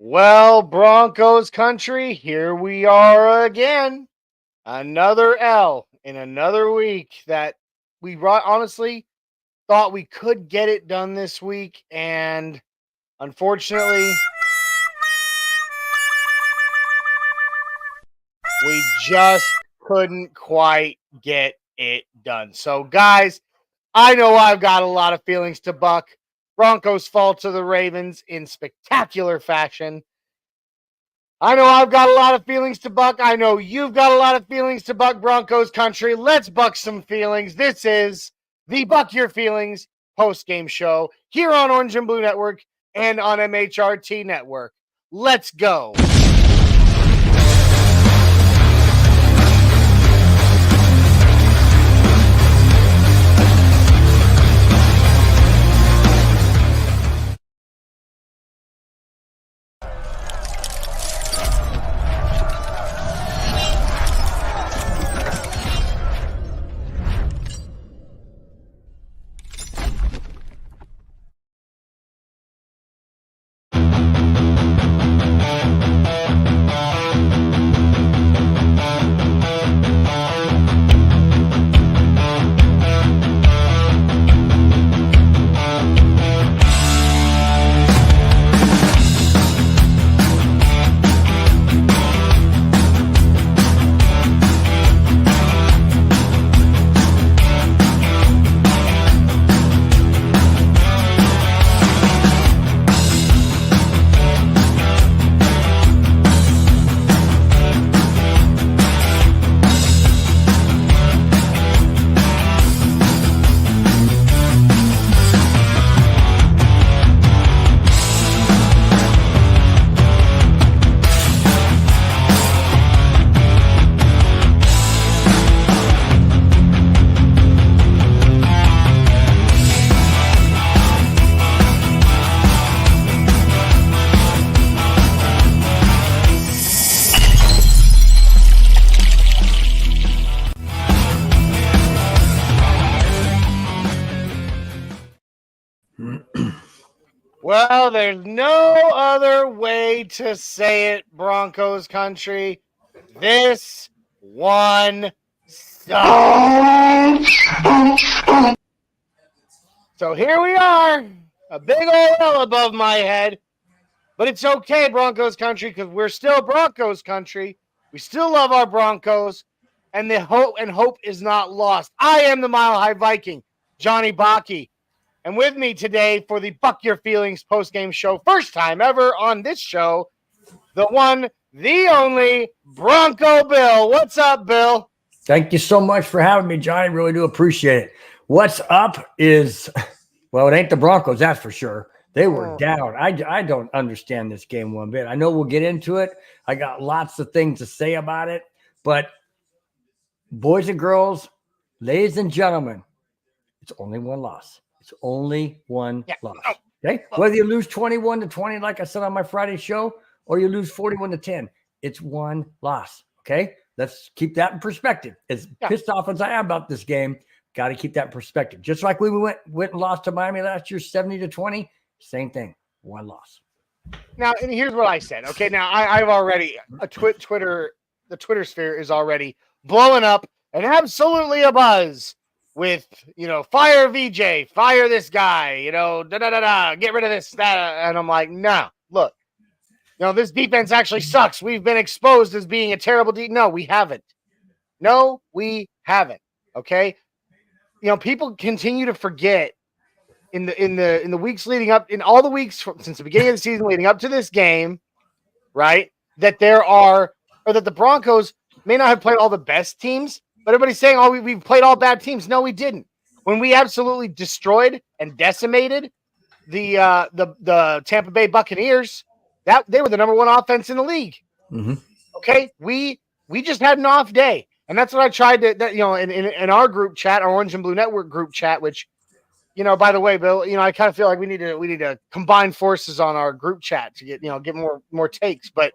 Well, Broncos country, here we are again. Another L in another week that honestly thought we could get it done this week. And unfortunately, we just couldn't quite get it done. So, guys, I know I've got a lot of feelings to buck. Broncos fall to the Ravens in spectacular fashion. I know I've got a lot of feelings to buck. I know you've got a lot of feelings to buck, Broncos country. Let's buck some feelings. This is the Buck Your Feelings post-game show here on Orange and Blue Network and on MHRT Network. Let's go. Well, there's no other way to say it, Broncos country. This one sucks. So here we are, a big old L above my head. But it's okay, Broncos country, because we're still Broncos country. We still love our Broncos, and the hope is not lost. I am the Mile High Viking, Johnny Baki. And with me today for the Buck Your Feelings post-game show, first time ever on this show, the one, the only, Bronco Bill. What's up, Bill? Thank you so much for having me, Johnny. Really do appreciate it. What's up is, well, it ain't the Broncos, that's for sure. They were down. I don't understand this game one bit. I know we'll get into it. I got lots of things to say about it. But boys and girls, ladies and gentlemen, it's only one loss. It's only one loss. Okay? Whether you lose 21-20, like I said on my Friday show, or you lose 41-10, it's one loss. Okay? Let's keep that in perspective. As pissed off as I am about this game, got to keep that in perspective. Just like we went and lost to Miami last year, 70-20, same thing. One loss. Now, and here's what I said. Okay, now I've already the Twitter sphere is already blowing up and absolutely abuzz with, fire VJ, fire this guy, get rid of this, that. And I'm like, no, look, this defense actually sucks. We've been exposed as being a terrible No, we haven't. No, we haven't. Okay. People continue to forget in the weeks leading up, in all the weeks since the beginning of the season leading up to this game, right? That the Broncos may not have played all the best teams, but everybody's saying, we've played all bad teams. No, we didn't. When we absolutely destroyed and decimated the Tampa Bay Buccaneers, that they were the number one offense in the league. Mm-hmm. Okay, we just had an off day, and that's what I tried to. In our group chat, our Orange and Blue Network group chat, which, by the way, Bill, I kind of feel like we need to combine forces on our group chat to get more takes. But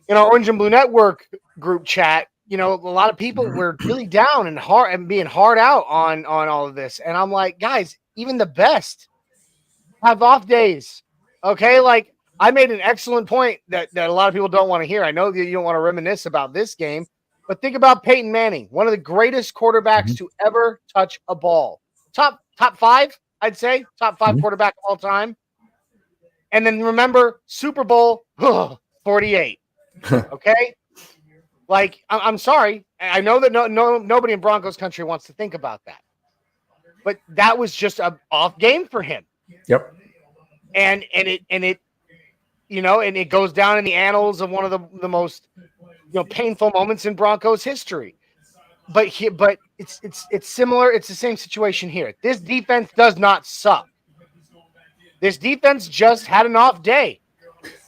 Orange and Blue Network group chat, a lot of people were really down and hard and being hard out on all of this. And I'm like, guys, even the best have off days. Okay. Like, I made an excellent point that a lot of people don't want to hear. I know that you don't want to reminisce about this game, but think about Peyton Manning, one of the greatest quarterbacks to ever touch a ball. Top 5, I'd say. Top 5 quarterback of all time. And then remember, Super Bowl 48. Okay? Like, I'm sorry. I know that nobody in Broncos country wants to think about that. But that was just an off game for him. Yep. And it you know, and it goes down in the annals of one of the most, you know, painful moments in Broncos history. But it's similar. It's the same situation here. This defense does not suck. This defense just had an off day.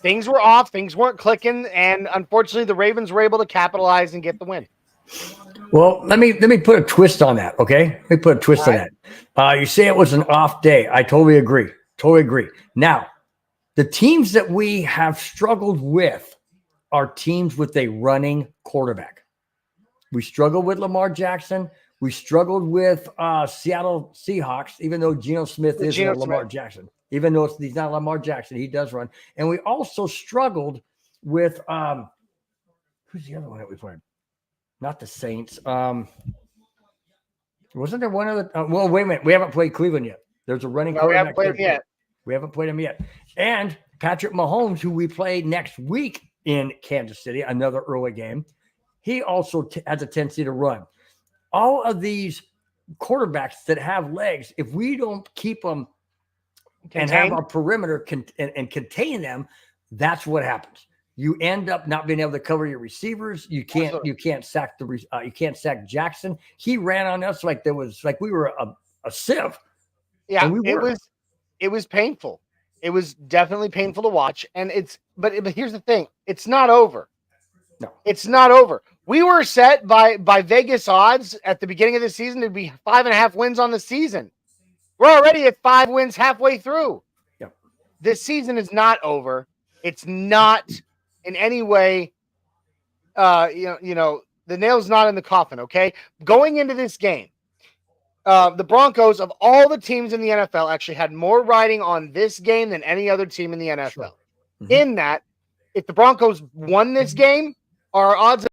Things were off. Things weren't clicking, and unfortunately, the Ravens were able to capitalize and get the win. Well, let me put a twist on that. Okay, let me put a twist on that. You say it was an off day. I totally agree. Totally agree. Now, the teams that we have struggled with are teams with a running quarterback. We struggled with Lamar Jackson. We struggled with Seattle Seahawks, even though Geno Smith isn't Lamar Jackson. Even though he's not Lamar Jackson, he does run. And we also struggled with who's the other one that we played? Not the Saints. Wasn't there one other? Well, wait a minute. We haven't played Cleveland yet. There's a running quarterback. We haven't played him yet. We haven't played him yet. And Patrick Mahomes, who we play next week in Kansas City, another early game, he also has a tendency to run. All of these quarterbacks that have legs, if we don't keep them and have our perimeter and contain them, that's what happens. You end up not being able to cover your receivers. You can't sack you can't sack Jackson. He ran on us like we were a sieve. Yeah, it was painful. It was definitely painful to watch. And but here's the thing: it's not over. No, it's not over. We were set by Vegas odds at the beginning of the season to be 5.5 wins on the season. We're already at 5 wins halfway through. Yep. This season is not over. It's not in any way, the nail's not in the coffin. Okay, going into this game, the Broncos of all the teams in the NFL actually had more riding on this game than any other team in the NFL. Sure. Mm-hmm. In that, if the Broncos won this game, our odds of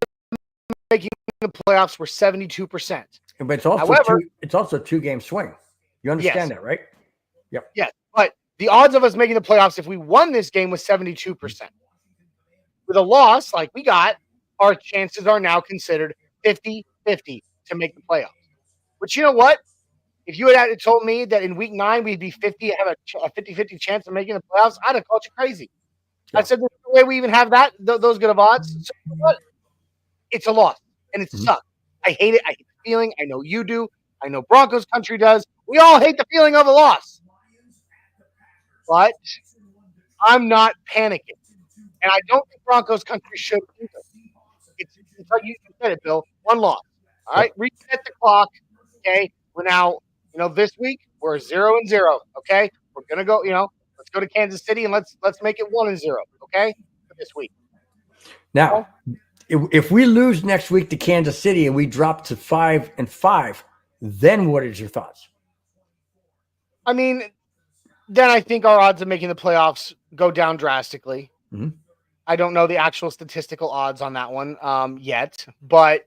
making the playoffs were 72%. But it's also a 2-game swing. You understand that, right? Yep. Yes, but the odds of us making the playoffs if we won this game was 72%. With a loss like we got, our chances are now considered 50-50 to make the playoffs. But you know what? If you had told me that in week 9 we'd be have a 50-50 chance of making the playoffs, I'd have called you crazy. Yeah. I said, there's no way we even have those good of odds. So you know what? It's a loss, and it sucks. I hate it. I hate the feeling. I know you do. I know Broncos country does. We all hate the feeling of a loss. But I'm not panicking. And I don't think Broncos country should either. It's like you said it, Bill. One loss. All right? Reset the clock. Okay? We're now, this week, we're 0-0. Okay? We're going to go, let's go to Kansas City and let's make it 1-0. Okay? For this week. Now, if we lose next week to Kansas City and we drop to 5-5, then what is your thoughts? I mean, then I think our odds of making the playoffs go down drastically. Mm-hmm. I don't know the actual statistical odds on that one yet, but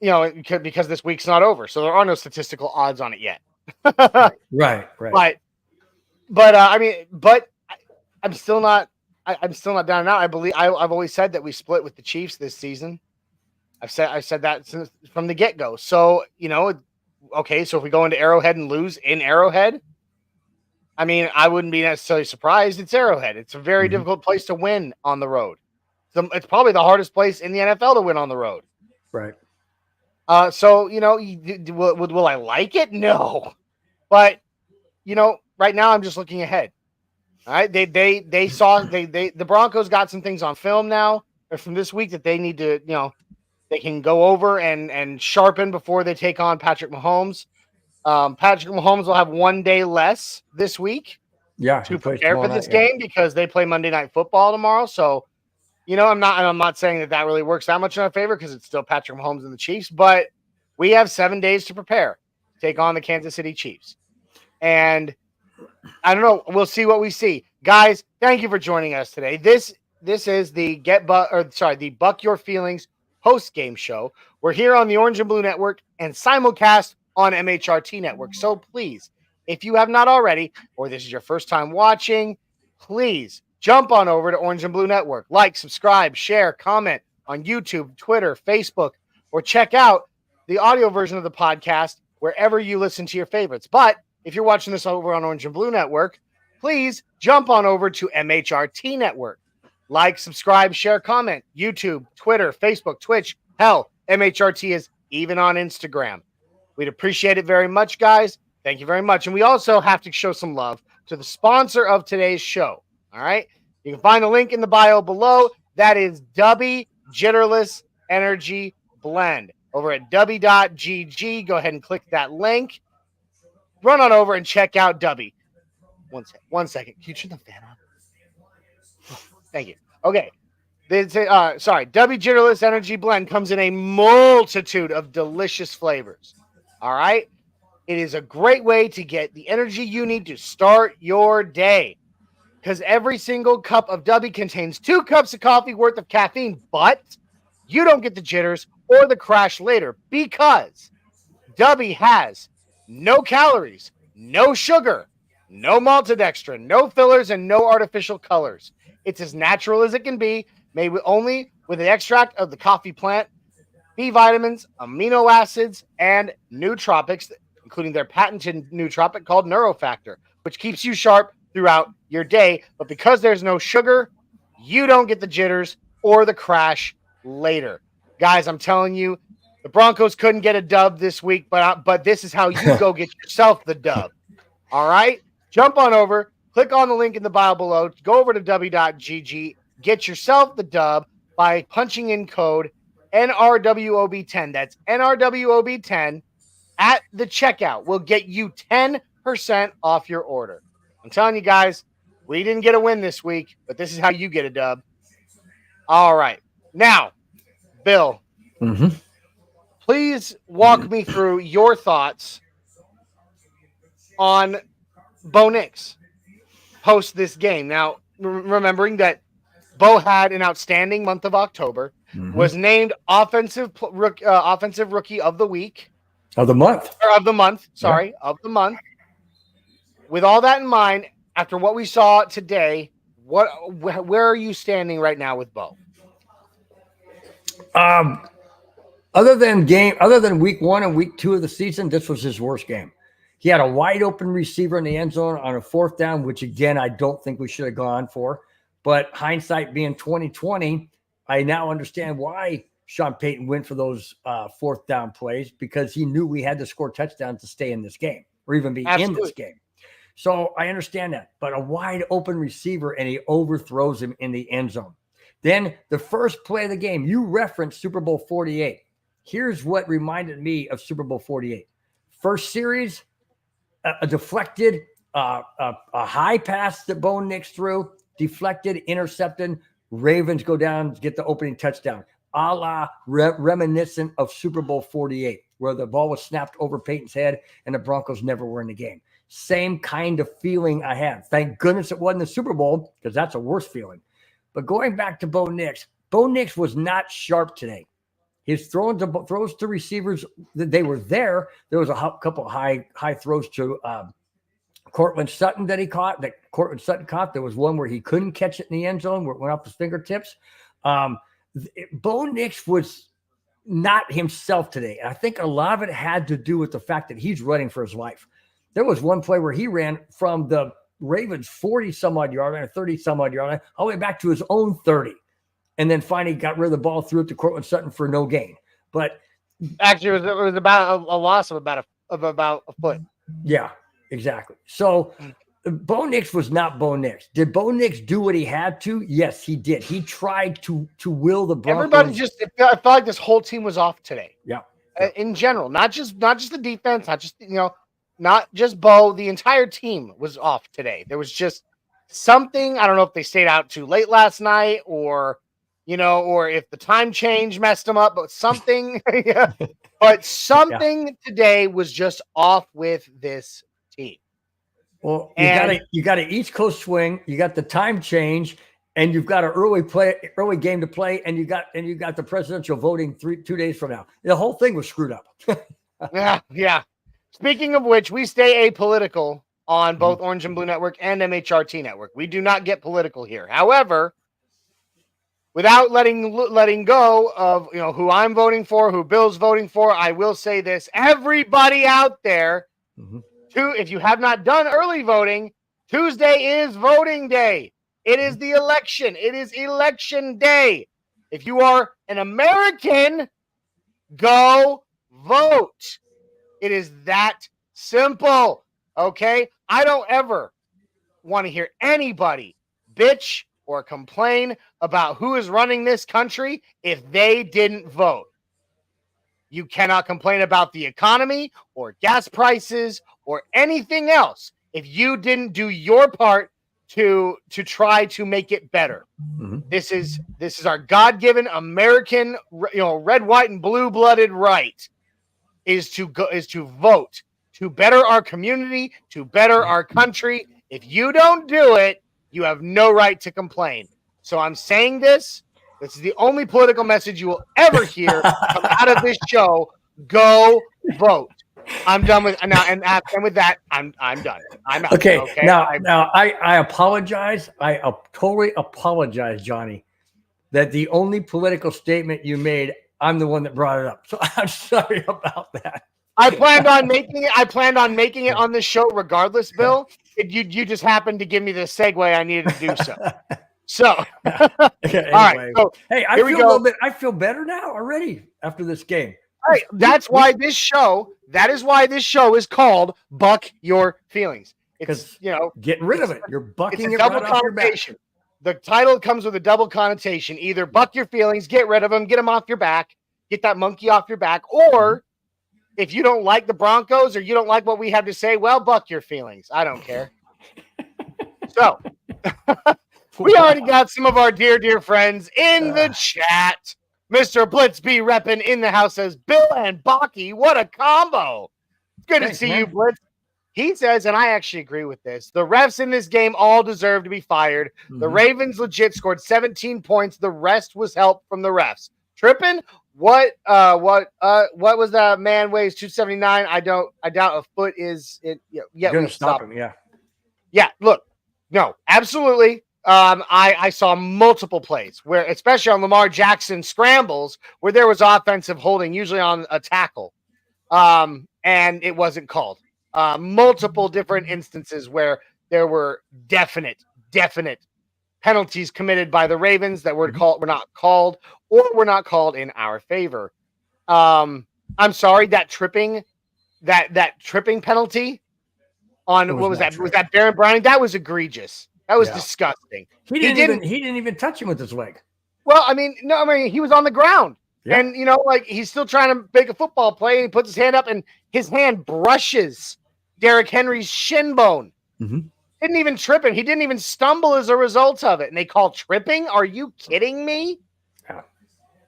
because this week's not over, so there are no statistical odds on it yet. Right. But I'm still not. I'm still not down and out. I've always said that we split with the Chiefs this season. I've said that from the get-go. So, okay, so if we go into Arrowhead and lose in Arrowhead, I mean, I wouldn't be necessarily surprised. It's Arrowhead. It's a very difficult place to win on the road. It's probably the hardest place in the NFL to win on the road. Right. So, will I like it? No. But, right now I'm just looking ahead. All right. The Broncos got some things on film now from this week that they need to, they can go over and sharpen before they take on Patrick Mahomes. Patrick Mahomes will have 1 day less this week to prepare for this game because they play Monday Night Football tomorrow. So, I'm not saying that really works that much in our favor because it's still Patrick Mahomes and the Chiefs, but we have 7 days to prepare to take on the Kansas City Chiefs. And I don't know. We'll see what we see. Guys, thank you for joining us today. This is the the Buck Your Feelings post game show. We're here on the Orange and Blue Network and simulcast on MHRT Network. So please, if you have not already, or this is your first time watching, please jump on over to Orange and Blue Network. Like, subscribe, share, comment on YouTube, Twitter, Facebook, or check out the audio version of the podcast wherever you listen to your favorites. But if you're watching this over on Orange and Blue Network, please jump on over to MHRT Network. Like, subscribe, share, comment. YouTube, Twitter, Facebook, Twitch. Hell, MHRT is even on Instagram. We'd appreciate it very much, guys. Thank you very much. And we also have to show some love to the sponsor of today's show. All right? You can find the link in the bio below. That is Dubby Jitterless Energy Blend. Over at dubby.gg. Go ahead and click that link. Run on over and check out Dubby. One second. Can you turn the fan on? Oh, thank you. Okay. Dubby Jitterless Energy Blend comes in a multitude of delicious flavors. All right? It is a great way to get the energy you need to start your day. Because every single cup of Dubby contains 2 cups of coffee worth of caffeine, but you don't get the jitters or the crash later because Dubby has no calories, no sugar, no maltodextrin, no fillers, and no artificial colors. It's as natural as it can be, made only with an extract of the coffee plant, B vitamins, amino acids, and nootropics, including their patented nootropic called Neurofactor, which keeps you sharp throughout your day. But because there's no sugar, you don't get the jitters or the crash later. Guys, I'm telling you, the Broncos couldn't get a dub this week, but this is how you go get yourself the dub. All right? Jump on over, click on the link in the bio below, go over to w.gg, get yourself the dub by punching in code NRWOB10. That's NRWOB10 at the checkout. Will get you 10% off your order. I'm telling you guys, we didn't get a win this week, but this is how you get a dub. All right. Now, Bill, please walk me through your thoughts on Bo Nix post this game. Now, remembering that Bo had an outstanding month of October, was named offensive rookie of the week. Of the month. Or of the month, sorry, of the month. With all that in mind, after what we saw today, where are you standing right now with Bo? Other than week 1 and week 2 of the season, this was his worst game. He had a wide open receiver in the end zone on a 4th down, which again, I don't think we should have gone for. But hindsight being 2020, I now understand why Sean Payton went for those 4th down plays, because he knew we had to score touchdowns to stay in this game or even be in this game. So I understand that. But a wide open receiver and he overthrows him in the end zone. Then the first play of the game, you referenced Super Bowl 48. Here's what reminded me of Super Bowl 48. First series, a deflected, a high pass that Bo Nix threw, deflected, intercepted. Ravens go down, get the opening touchdown. A la reminiscent of Super Bowl 48, where the ball was snapped over Peyton's head and the Broncos never were in the game. Same kind of feeling I had. Thank goodness it wasn't the Super Bowl, because that's a worse feeling. But going back to Bo Nix was not sharp today. His throws to receivers, they were there. There was a couple of high throws to Cortland Sutton that Cortland Sutton caught. There was one where he couldn't catch it in the end zone, where it went off his fingertips. Bo Nix was not himself today. I think a lot of it had to do with the fact that he's running for his life. There was one play where he ran from the Ravens 40-some-odd yard line, or 30-some-odd yard line, all the way back to his own 30. And then finally got rid of the ball, threw it to Cortland Sutton for no gain. But actually, it was about a loss of about a foot. Yeah, exactly. So Bo Nix was not Bo Nix. Did Bo Nix do what he had to? Yes, he did. He tried to will the Broncos. Everybody I felt like this whole team was off today. Yeah. In general, not just the defense, not just Bo. The entire team was off today. There was just something. I don't know if they stayed out too late last night, or if the time change messed them up, but something. Yeah. But something today was just off with this team. Well, And you got an East Coast swing, you got the time change, and you've got an early game to play, and you got the presidential voting 2 days from now. The whole thing was screwed up. yeah. Speaking of which, we stay apolitical on both Orange and Blue Network and MHRT Network. We do not get political here. However, without letting go of who I'm voting for, who Bill's voting for, I will say this: everybody out there, if you have not done early voting, Tuesday is voting day. It is the election. It is election day. If you are an American, go vote. It is that simple. Okay? I don't ever want to hear anybody bitch or complain about who is running this country if they didn't vote. You cannot complain about the economy or gas prices or anything else if you didn't do your part to try to make it better. This is our God-given American, red, white, and blue-blooded right is to vote to better our community, to better our country. If you don't do it, you have no right to complain. So I'm saying this. This is the only political message you will ever hear come out of this show. Go vote. I'm done with now, and with that, I'm done. I'm out. Okay. Now I apologize. I totally apologize, Johnny, that the only political statement you made, I'm the one that brought it up. So I'm sorry about that. I planned on making it on this show regardless, Bill. You just happened to give me the segue I needed to do so. So, anyway. All right. So, hey, I feel better now already after this game. All right. That is why this show is called Buck Your Feelings. It's, getting rid of it. You're bucking it double right off your back. The title comes with a double connotation. Either buck your feelings, get rid of them, get them off your back, get that monkey off your back, or if you don't like the Broncos or you don't like what we have to say, well, buck your feelings. I don't care. So, we already got some of our dear friends in the chat. Mr. Blitz B repping in the house says, Bill and Baki, what a combo. Good to see you, Blitz. He says, and I actually agree with this, the refs in this game all deserve to be fired. The Ravens legit scored 17 points. The rest was help from the refs. Tripping? What was that? Man weighs 279. I doubt a foot is it. Yeah, going to stop him. Yeah. Look, no, absolutely. I saw multiple plays where, especially on Lamar Jackson scrambles, where there was offensive holding, usually on a tackle, and it wasn't called. Multiple different instances where there were definite penalties committed by the Ravens that were not called in our favor. I'm sorry, that tripping penalty on what was that? Was that Baron Browning? That was egregious. That was disgusting. He didn't even touch him with his leg. Well, he was on the ground. Yeah. And he's still trying to make a football play, and he puts his hand up and his hand brushes Derrick Henry's shin bone. Didn't even trip him. He didn't even stumble as a result of it. And they call tripping? Are you kidding me? Yeah.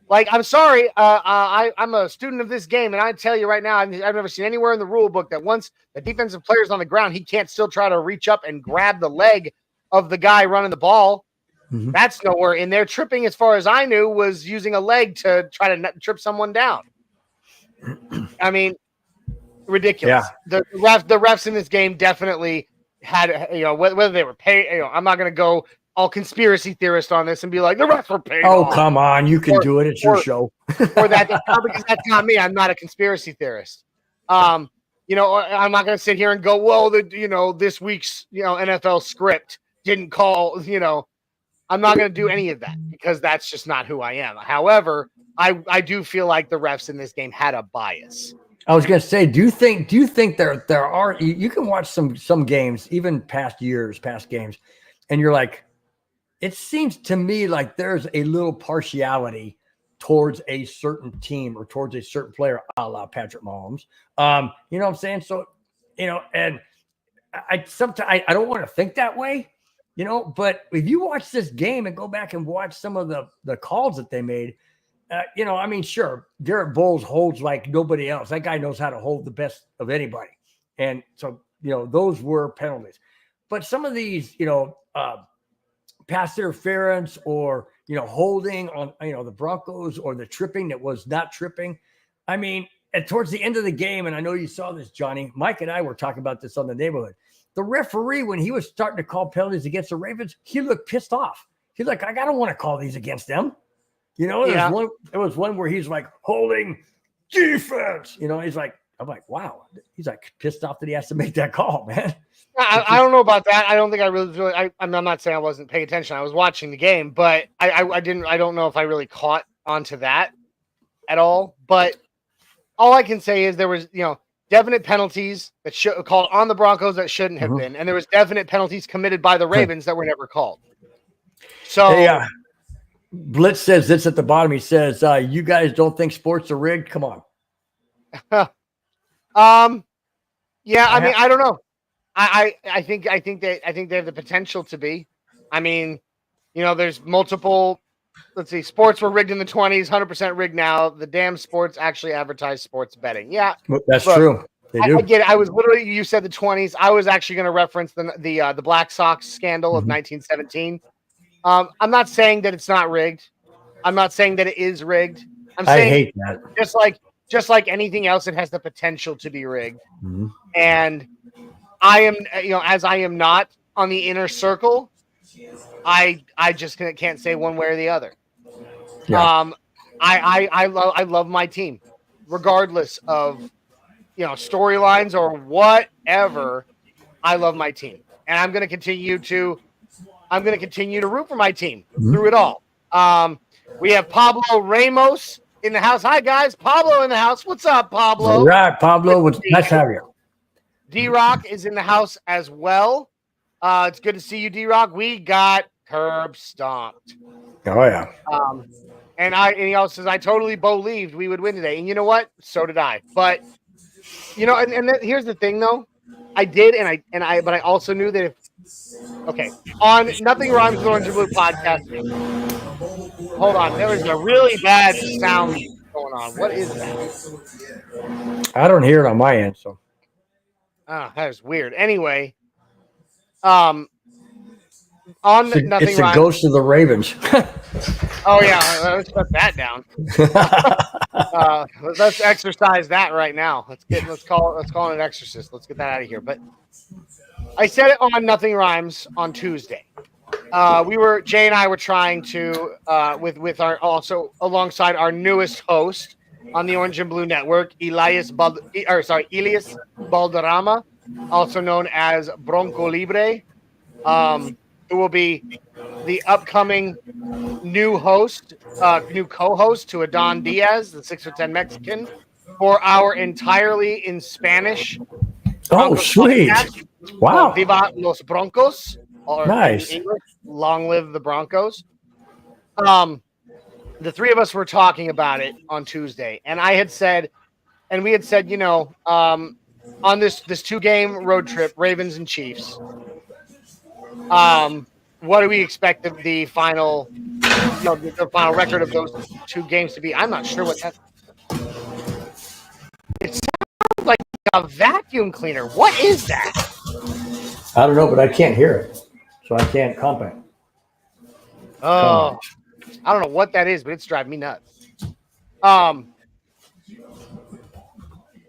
I'm sorry. I'm a student of this game, and I tell you right now, I've never seen anywhere in the rule book that once the defensive player's on the ground, he can't still try to reach up and grab the leg of the guy running the ball. That's nowhere in there. Tripping, as far as I knew, was using a leg to try to trip someone down. I mean, ridiculous. Yeah. The refs in this game definitely had, whether they were paid. I'm not going to go all conspiracy theorist on this and be like, the refs were paid. Oh, come on. You can do it. It's your show. Or that, because that's not me. I'm not a conspiracy theorist. I'm not going to sit here and go, well, this week's, NFL script didn't call, I'm not going to do any of that because that's just not who I am. However, I do feel like the refs in this game had a bias. I was going to say, do you think there are, you can watch some games, even past games, and you're like, it seems to me like there's a little partiality towards a certain team or towards a certain player, a la Patrick Mahomes. You know what I'm saying? So, and I sometimes I don't want to think that way, but if you watch this game and go back and watch some of the calls that they made, sure, Garrett Bowles holds like nobody else. That guy knows how to hold the best of anybody. And so, those were penalties. But some of these, pass interference or, holding on, the Broncos or the tripping that was not tripping. I mean, and towards the end of the game, and I know you saw this, Johnny, Mike and I were talking about this on the neighborhood. The referee, when he was starting to call penalties against the Ravens, he looked pissed off. He's like, I don't want to call these against them. There was one where he's like holding defense. He's like, I'm like, wow. He's like pissed off that he has to make that call, man. I don't know about that. I don't think I really. I'm not saying I wasn't paying attention. I was watching the game, but I didn't. I don't know if I really caught onto that at all. But all I can say is there was, definite penalties that should called on the Broncos that shouldn't have been, and there was definite penalties committed by the Ravens that were never called. So, hey, Blitz says this at the bottom. He says, "You guys don't think sports are rigged? Come on." Yeah. I mean, I don't know. I think they have the potential to be. I mean, there's multiple. Let's see. Sports were rigged in the 20s, 100% rigged now. The damn sports actually advertise sports betting. Yeah, that's true. They do. I get it. I was literally. You said the 20s. I was actually going to reference the Black Sox scandal of 1917. I'm not saying that it's not rigged. I'm not saying that it is rigged. I'm saying I hate that. Just like anything else, it has the potential to be rigged. And I am, as I am not on the inner circle, I just can't say one way or the other. Yeah. I love my team, regardless of storylines or whatever. I love my team, and I'm going to continue to root for my team through it all. We have Pablo Ramos in the house. Hi guys, Pablo in the house. What's up, Pablo? All right, Pablo. Nice to have you. D-Rock is in the house as well. It's good to see you, D-Rock. We got curb stomped. Oh yeah. And he also says I totally believed we would win today, and you know what? So did I. But here's the thing, though. I did, but I also knew that on Nothing Rhymes with Orange and Blue podcast. Hold on, there was a really bad sound going on. What is that? I don't hear it on my end, so. Oh, that is weird. Anyway, on Nothing Rhymes. It's a ghost of the Ravens. Oh yeah, let's put that down. Let's exercise that right now. Let's call it an exorcist. Let's get that out of here. But I said it on Nothing Rhymes on Tuesday. Jay and I were trying to with our also alongside our newest host on the Orange and Blue Network, Elias Balderrama, also known as Bronco Libre, who will be the upcoming new co-host to Adon Diaz, the 6'10" Mexican, for our entirely in Spanish. Broncos sweet! Podcast. Wow! Viva los Broncos! Or nice. English, long live the Broncos. The three of us were talking about it on Tuesday, and we had said, on this 2-game road trip, Ravens and Chiefs. What do we expect of the final, the final record of those 2 games to be? I'm not sure what that. It sounds like a vacuum cleaner. What is that? I don't know, but I can't hear it, so I can't comment. Oh, I don't know what that is, but it's driving me nuts. Trying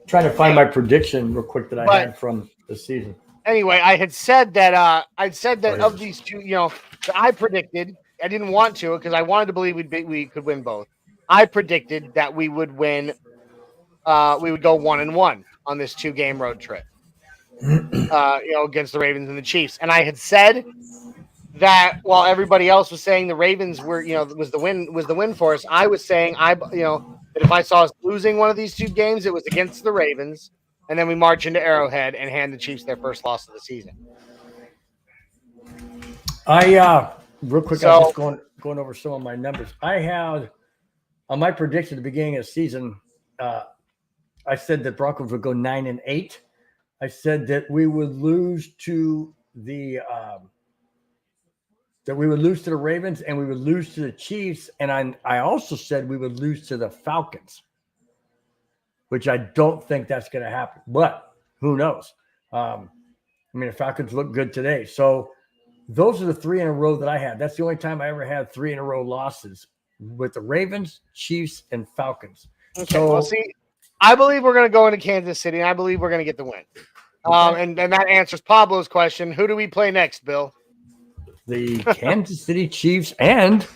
to find my prediction real quick that I had from the season. Anyway, I had said that of these 2, that I predicted. I didn't want to because I wanted to believe we could win both. I predicted that we would win. We would go 1-1 on this 2-game road trip. Against the Ravens and the Chiefs, and I had said that while everybody else was saying the Ravens were, was the win for us, I was saying that if I saw us losing one of these 2 games, it was against the Ravens. And then we march into Arrowhead and hand the Chiefs their first loss of the season. Real quick, I was just going over some of my numbers. I had on my prediction at the beginning of the season, I said that Broncos would go 9-8. I said that we would lose to the Ravens and we would lose to the Chiefs, and I also said we would lose to the Falcons, which I don't think that's going to happen, but who knows? I mean, the Falcons look good today. So those are the 3 in a row that I had. That's the only time I ever had 3 in a row losses with the Ravens, Chiefs, and Falcons. Okay, So, well, see, I believe we're going to go into Kansas City, and I believe we're going to get the win. okay. And that answers Pablo's question. Who do we play next, Bill? The Kansas City Chiefs and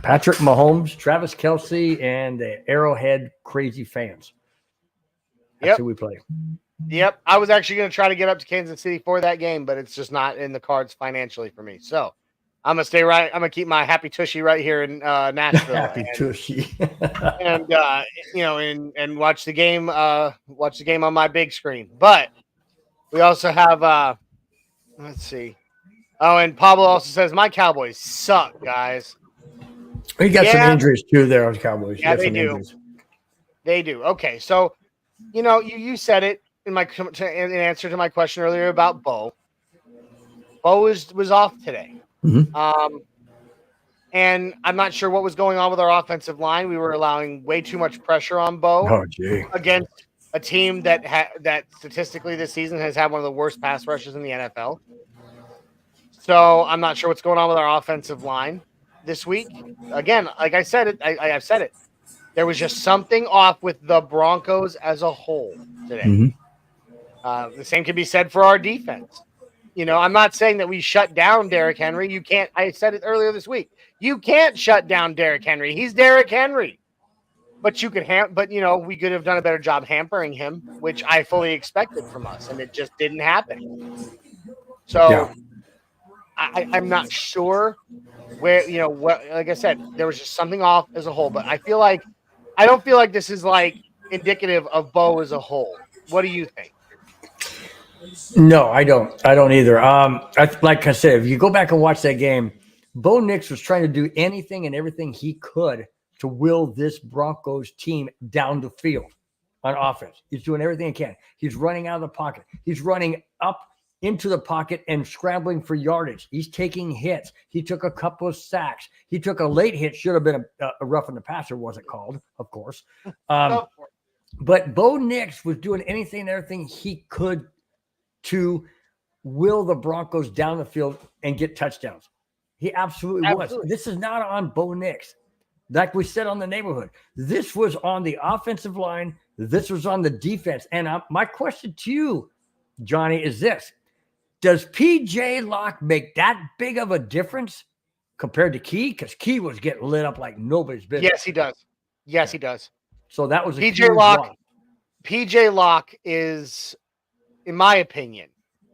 Patrick Mahomes, Travis Kelce, and the Arrowhead crazy fans. That's who we play. Yep. I was actually going to try to get up to Kansas City for that game, but it's just not in the cards financially for me. So I'm going to stay right. I'm going to keep my happy tushy right here in Nashville. Happy tushy. and and watch the game on my big screen. But we also have let's see. Oh, and Pablo also says my Cowboys suck, guys. We got some injuries too there on the Cowboys. Yeah, they do. Injuries. They do. Okay, so you said it in answer to my question earlier about Bo. Bo was off today. Mm-hmm. And I'm not sure what was going on with our offensive line. We were allowing way too much pressure on Bo against a team that statistically this season has had one of the worst pass rushes in the NFL. So I'm not sure what's going on with our offensive line this week. Again, like I said it, I've said it. There was just something off with the Broncos as a whole today. Mm-hmm. The same can be said for our defense. I'm not saying that we shut down Derrick Henry. You can't. I said it earlier this week. You can't shut down Derrick Henry. He's Derrick Henry. But you could we could have done a better job hampering him, which I fully expected from us, and it just didn't happen. So yeah. I'm not sure where, like I said, there was just something off as a whole, but I don't feel like this is like indicative of Bo as a whole. What do you think? No, I don't. I don't either. Like I said, if you go back and watch that game, Bo Nix was trying to do anything and everything he could to will this Broncos team down the field on offense. He's doing everything he can. He's running out of the pocket. He's running up into the pocket and scrambling for yardage. He's taking hits. He took a couple of sacks. He took a late hit. Should have been a roughing the passer, wasn't called, of course. But Bo Nix was doing anything and everything he could to will the Broncos down the field and get touchdowns. He absolutely was. This is not on Bo Nix. Like we said on the neighborhood, this was on the offensive line. This was on the defense. And my question to you, Johnny, is this. Does P.J. Locke make that big of a difference compared to Key? Because Key was getting lit up like nobody's business. Yes, he does. Yes, he does. So that was a P.J. Locke. P.J. Locke is, in my opinion,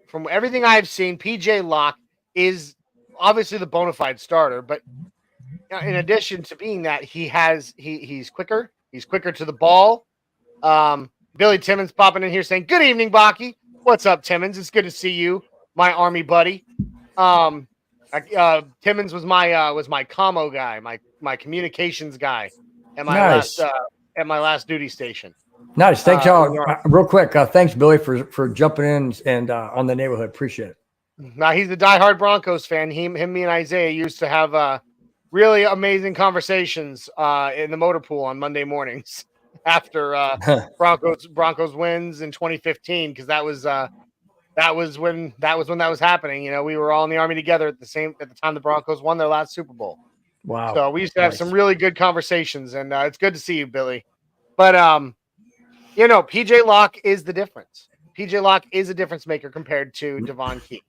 from everything I've seen, P.J. Locke is obviously the bona fide starter. But in addition to being that, he's quicker. He's quicker to the ball. Billy Timmons popping in here saying, "Good evening, Baki. What's up, Timmons? It's good to see you, my Army buddy." Timmons was my commo guy, my communications guy at my last duty station. Nice. Thanks, y'all. Real quick, thanks, Billy, for jumping in and on the neighborhood. Appreciate it. Now he's a diehard Broncos fan. Me, and Isaiah used to have really amazing conversations in the motor pool on Monday mornings after Broncos wins in 2015, because that was when that was happening. We were all in the Army together at the time the Broncos won their last Super Bowl. Wow. So we used to have some really good conversations, and it's good to see you, Billy. But PJ Locke is the difference. PJ Locke is a difference maker compared to Devon Key.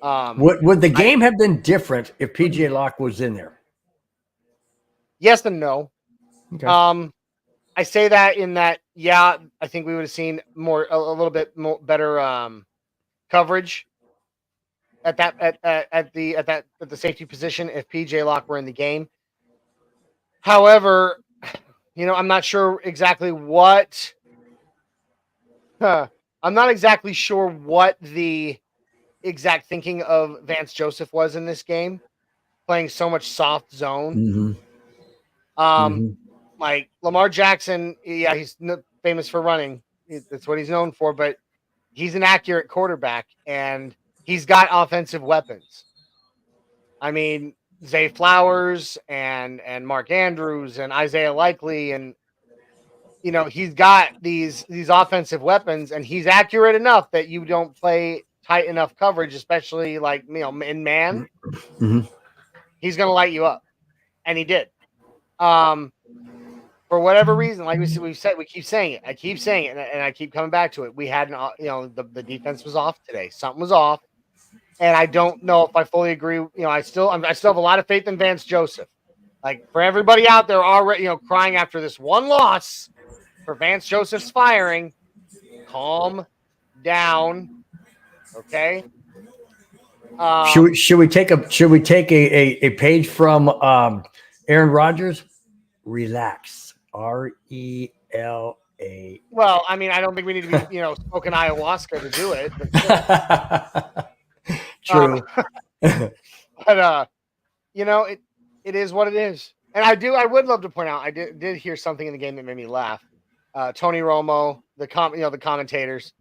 Would the game have been different if PJ Locke was in there? Yes and no. Okay. I say that in that, I think we would have seen a little bit more better coverage at the safety position if PJ Locke were in the game. However, I'm not sure exactly what. I'm not exactly sure what the exact thinking of Vance Joseph was in this game, playing so much soft zone. Mm-hmm. Like Lamar Jackson, he's famous for running. That's what he's known for, but he's an accurate quarterback, and he's got offensive weapons. I mean, Zay Flowers and Mark Andrews and Isaiah Likely, and he's got these offensive weapons, and he's accurate enough that you don't play tight enough coverage, especially like in man, he's going to light you up, and he did. For whatever reason, like we keep saying it. I keep saying it, and I keep coming back to it. We had the defense was off today. Something was off, and I don't know if I fully agree. I still have a lot of faith in Vance Joseph. Like for everybody out there already, crying after this one loss for Vance Joseph's firing, calm down, okay? Should we take a page from Aaron Rodgers? Relax. RELA. Well, I mean, I don't think we need to be, smoking ayahuasca to do it. True. But it is what it is. And I would love to point out, I did hear something in the game that made me laugh. Tony Romo, the commentators,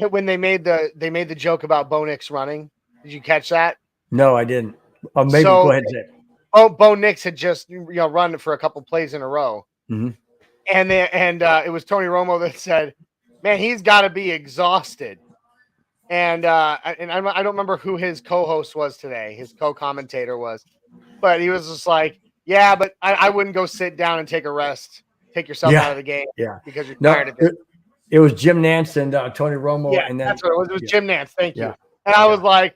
when they made the joke about Bo Nix running. Did you catch that? No, I didn't. Oh, maybe go ahead and say it. Oh, Bo Nix had just run for a couple plays in a row, and it was Tony Romo that said, "Man, he's got to be exhausted." And I don't remember who his co-host was today. His co-commentator was, but he was just like, "Yeah, but I wouldn't go sit down and take a rest, take yourself out of the game, because you're tired of it." It was Jim Nantz and Tony Romo, and then that's what it was. It was Jim Nantz. Thank you. And I was like,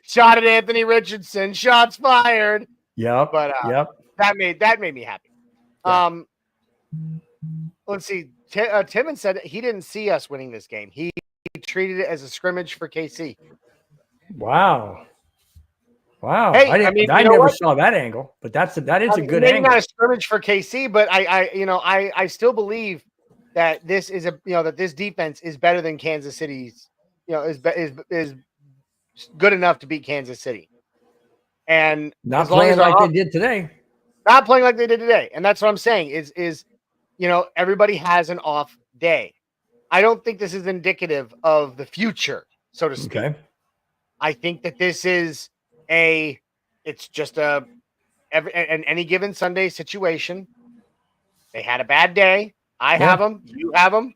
shot at Anthony Richardson, shots fired. Yep. But that made me happy. Yeah. Let's see. Timmons said he didn't see us winning this game. He treated it as a scrimmage for KC. Wow. Hey, I never saw that angle, but that is a good maybe angle. Not a scrimmage for KC, but I still believe that this is that this defense is better than Kansas City's. Is good enough to beat Kansas City, and not playing like they did today. Not playing like they did today, and that's what I'm saying. Is everybody has an off day. I don't think this is indicative of the future, so to speak. Okay. I think that this is it's just any given Sunday situation. They had a bad day. I have them. You have them.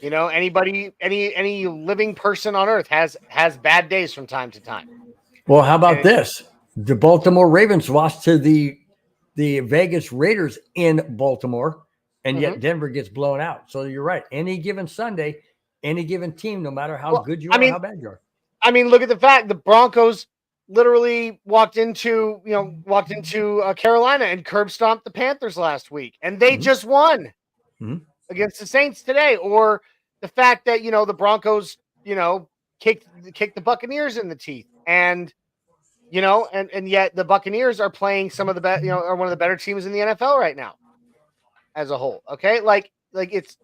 Anybody, any living person on earth has bad days from time to time. Well, how about this? The Baltimore Ravens lost to the Vegas Raiders in Baltimore, and yet Denver gets blown out. So you're right. Any given Sunday, any given team, no matter how good you are, how bad you are. I mean, look at the fact the Broncos literally walked into Carolina and curb stomped the Panthers last week, and they just won against the Saints today. Or the fact that the Broncos kicked the Buccaneers in the teeth, and yet the Buccaneers are playing some of the best, are one of the better teams in the NFL right now as a whole. Okay, like it's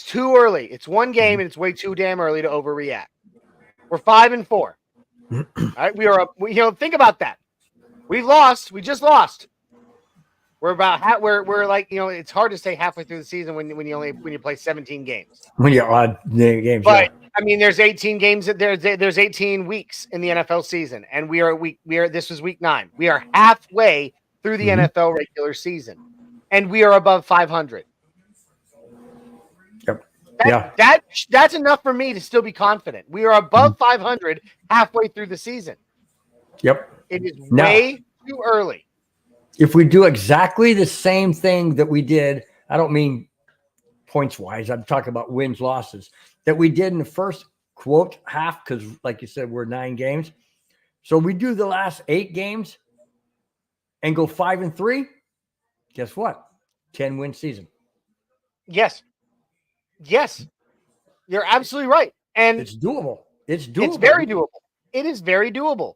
too early. It's one game, and it's way too damn early to overreact. We're 5-4. All right, we are think about that. We just lost. We're about we're like, it's hard to say halfway through the season when you play 17 games. When you're odd games. But I mean, there's 18 games. There's 18 weeks in the NFL season, and this was week 9. We are halfway through the NFL regular season, and we are above 500. Yep. That's enough for me to still be confident. We are above 500 halfway through the season. Yep. It is way too early. If we do exactly the same thing that we did, I don't mean points wise, I'm talking about wins, losses, that we did in the first quote half, because like you said, we're 9 games. So we do the last 8 games and go 5-3. Guess what? 10-win season. Yes. You're absolutely right. And it's doable. It's very doable. It is very doable.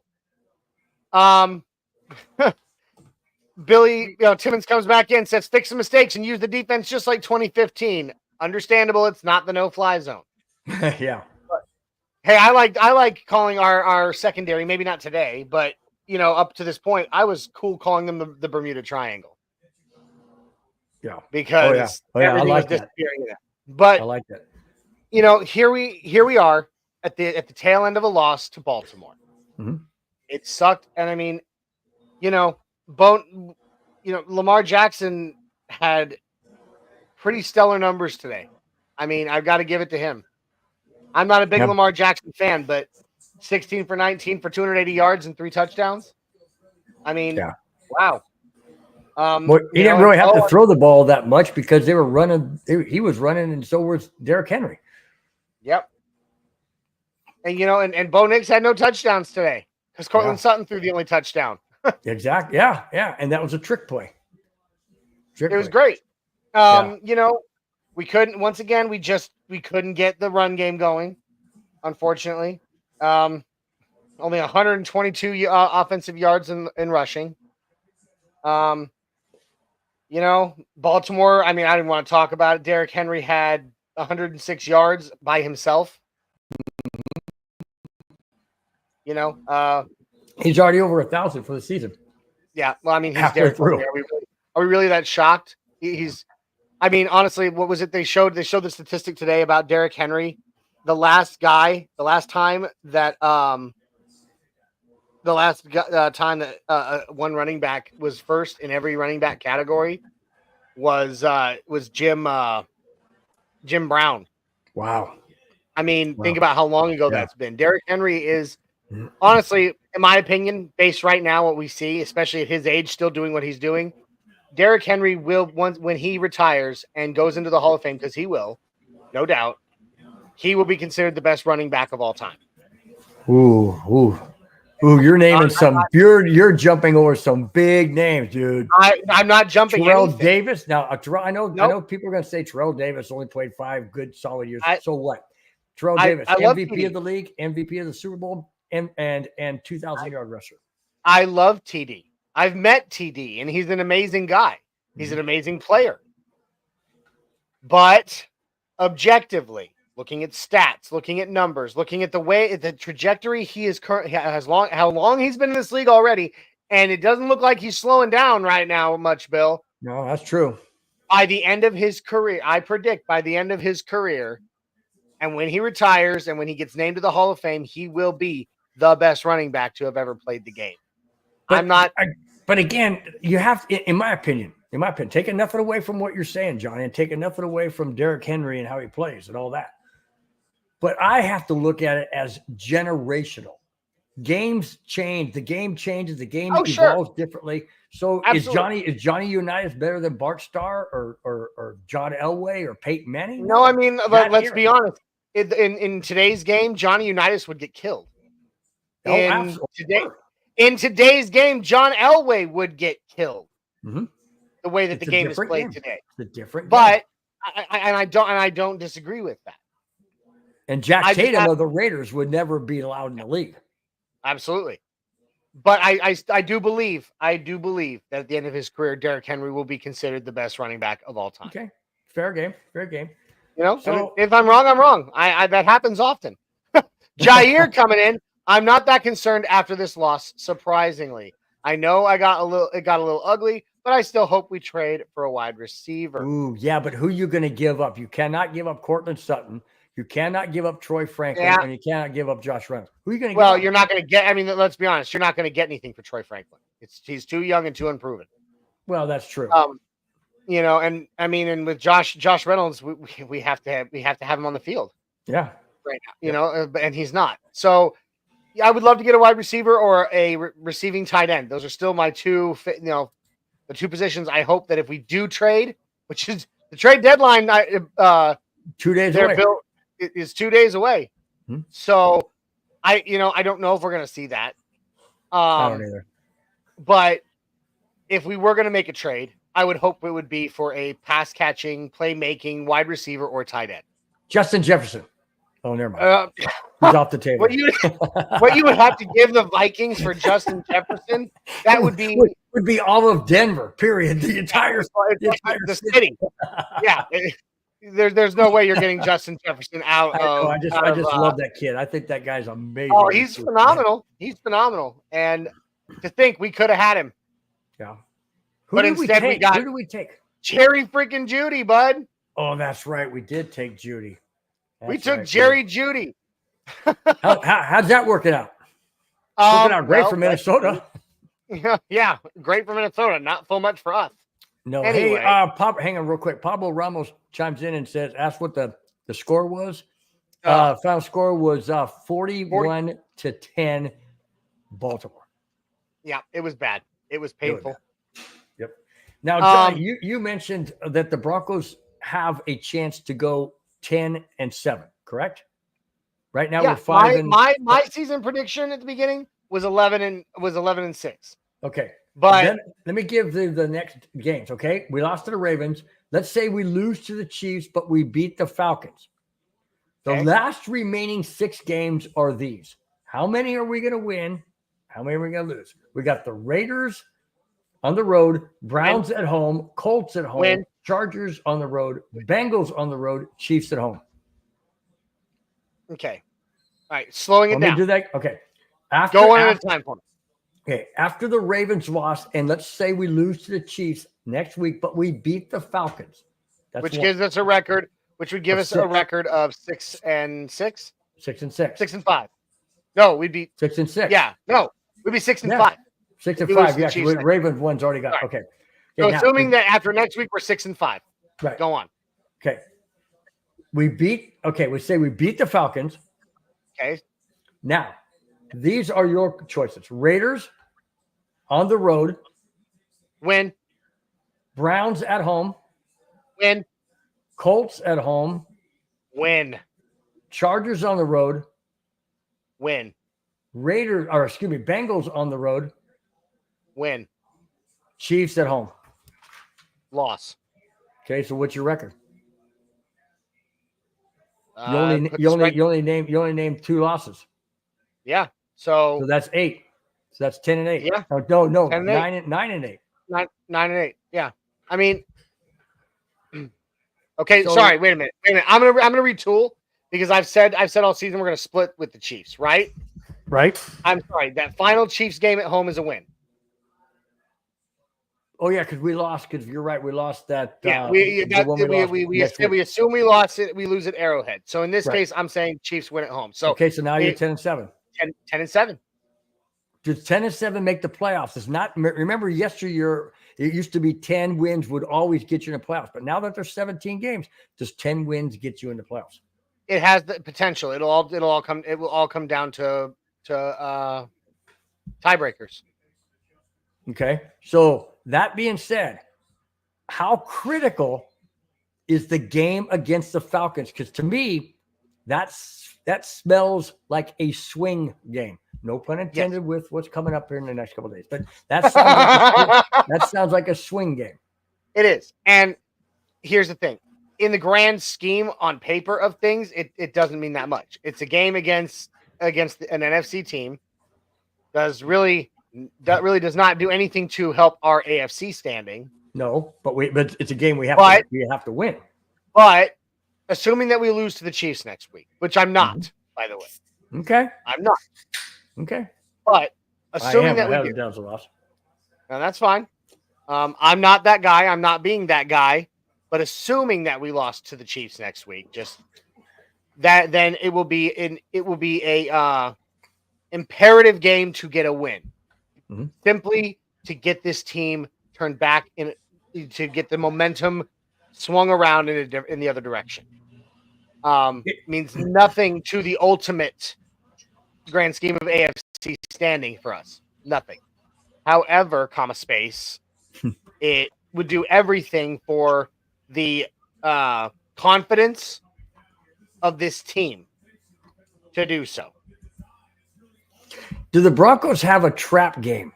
Billy, Timmons comes back in, says, fix some mistakes and use the defense just like 2015. Understandable. It's not the no-fly zone. Yeah. But, hey, I like calling our secondary, maybe not today, but up to this point, I was cool calling them the Bermuda Triangle. Yeah. Because everything was disappearing. But I like that. Here we are at the tail end of a loss to Baltimore. It sucked, and I mean, Lamar Jackson had pretty stellar numbers today. I mean, I've got to give it to him. I'm not a big Yep. Lamar Jackson fan, but 16 for 19 for 280 yards and 3 touchdowns. I mean, Yeah. wow. Well, he didn't really have to throw the ball that much because they were running. He was running, and so was Derrick Henry. Yep. And and Bo Nix had no touchdowns today because Cortland Sutton threw the only touchdown. Exactly. Yeah. And that was a trick play. It was great. We couldn't. Once again, we couldn't get the run game going. Unfortunately, only 122 offensive yards in rushing. Baltimore. I mean, I didn't want to talk about it. Derrick Henry had 106 yards by himself. He's already over 1,000 for the season. Yeah, well, I mean, he's halfway Derrick through. Henry. Are we really that shocked? I mean, honestly, what was it they showed? They showed the statistic today about Derrick Henry. The last time that one running back was first in every running back category was Jim Brown. Wow. I mean, think about how long ago that's been. Derrick Henry is honestly, in my opinion, based right now what we see, especially at his age, still doing what he's doing. Derrick Henry will, when he retires and goes into the Hall of Fame, because he will, no doubt, he will be considered the best running back of all time. Ooh! You're naming you're jumping over some big names, dude. I'm not jumping. Terrell anything. Davis. Now, I know people are going to say Terrell Davis only played 5 good solid years. So what? Terrell Davis, MVP of the league, MVP of the Super Bowl, and 2,000-yard rusher. I love TD. I've met TD, and he's an amazing guy. He's an amazing player. But objectively, looking at stats, looking at numbers, looking at the trajectory he is how long he's been in this league already, and it doesn't look like he's slowing down right now much, Bill. No, that's true. By the end of his career, I predict by the end of his career, and when he retires and when he gets named to the Hall of Fame, he will be the best running back to have ever played the game. But again, you have, in my opinion, take nothing away from what you're saying, Johnny, and take nothing away from Derrick Henry and how he plays and all that. But I have to look at it as generational. Games change. The game changes. The game evolves differently. So absolutely. is Johnny Unitas better than Bart Starr or John Elway or Peyton Manning? No, I mean, let's be honest. In today's game, Johnny Unitas would get killed. In today's game, John Elway would get killed. Mm-hmm. The way that the game is played today. It's a different game. I don't disagree with that. And Jack Tatum of the Raiders would never be allowed in the league. Absolutely. But I do believe that at the end of his career, Derrick Henry will be considered the best running back of all time. Okay. Fair game. So if I'm wrong, I'm wrong. I that happens often. Jair coming in. I'm not that concerned after this loss, surprisingly. I know it got a little ugly, but I still hope we trade for a wide receiver. Ooh, yeah, but who are you going to give up? You cannot give up Cortland Sutton. You cannot give up Troy Franklin, and you cannot give up Josh Reynolds. Who are you going to give up? You're not going to get – I mean, let's be honest. You're not going to get anything for Troy Franklin. He's too young and too unproven. Well, that's true. And I mean, and with Josh Reynolds, we have to have him on the field. Yeah. Right now, and he's not. So – I would love to get a wide receiver or a receiving tight end. Those are still my two, the two positions. I hope that if we do trade, which is the trade deadline, 2 days away. Is 2 days away. Hmm. So I don't know if we're going to see that. I don't either. But if we were going to make a trade, I would hope it would be for a pass catching, playmaking wide receiver or tight end. Justin Jefferson. Oh, never mind. He's off the table. What you would have to give the Vikings for Justin Jefferson, that would be all of Denver, period. The entire city. Yeah. There's no way you're getting Justin Jefferson out of. I just love that kid. I think that guy's amazing. Oh, he's phenomenal. He's phenomenal. And to think we could have had him. Yeah. But instead we got who do we take? Jerry freaking Judy, bud. Oh, that's right. We did take Judy. We took Jerry Judy. How's that working out? Working out great for Minnesota. Yeah, great for Minnesota. Not so much for us. No. Anyway. Hey, hang on real quick. Pablo Ramos chimes in and says, ask what the score was. Final score was 41-10 Baltimore. Yeah, it was bad. It was painful. Yep. Now, John, you mentioned that the Broncos have a chance to go 10-7, correct? Right now we're 5 my season prediction at the beginning was 11-6. Okay. But then, let me give the next games, okay? We lost to the Ravens. Let's say we lose to the Chiefs, but we beat the Falcons. The last remaining 6 games are these. How many are we going to win? How many are we going to lose? We got the Raiders on the road, Browns at home, Colts at home, Chargers on the road, Bengals on the road, Chiefs at home. Okay. All right. Slowing it down. Let me do that. Okay. Go one at a time for me. Okay. After the Ravens lost, and let's say we lose to the Chiefs next week, but we beat the Falcons. Which gives us a record, which would give us a record of 6-6. 6-6. 6-5. No, we'd be 6-6. Yeah. No, we'd be 6-5. 6-5. Yeah. Ravens one's already got. Right. Okay. So assuming that after next week we're 6-5. Right. Go on. Okay. We say we beat the Falcons. Okay. Now, these are your choices. Raiders on the road. Win. Browns at home. Win. Colts at home. Win. Chargers on the road. Win. Bengals on the road. Win. Chiefs at home. Loss. Okay, so what's your record? You only named 2 losses. Yeah. So that's 8. So that's 10-8. Yeah. No, 9-8. 9-8. Yeah. I mean, okay. Sorry. Wait a minute. I'm gonna retool because I've said all season we're gonna split with the Chiefs, right? Right. I'm sorry. That final Chiefs game at home is a win. Oh yeah, because we lost. Because you're right, we lost that. Yeah, we assume we lost it. We lose at Arrowhead. So in this case, I'm saying Chiefs win at home. So so now you're 10-7. 10-7. Does 10-7 make the playoffs? It's not. Remember, yesteryear it used to be 10 wins would always get you in the playoffs, but now that there's 17 games, does 10 wins get you in the playoffs? It has the potential. It will all come down to tiebreakers. Okay. So that being said, how critical is the game against the Falcons? Because to me, that smells like a swing game. No pun intended with what's coming up here in the next couple of days. But that sounds like a swing game. It is. And here's the thing. In the grand scheme on paper of things, it doesn't mean that much. It's a game against an NFC team. That really does not do anything to help our AFC standing. No, but it's a game we have to win. But assuming that we lose to the Chiefs next week, which I'm not, by the way. Okay. I'm not. Okay. But assuming that we do. Now that's fine. I'm not that guy. I'm not being that guy. But assuming that we lost to the Chiefs next week, just that, then it will be a imperative game to get a win. Mm-hmm. Simply to get this team turned back to get the momentum swung around in the other direction. It means nothing to the ultimate grand scheme of AFC standing for us. Nothing. However, it would do everything for the confidence of this team to do so. Do the Broncos have a trap game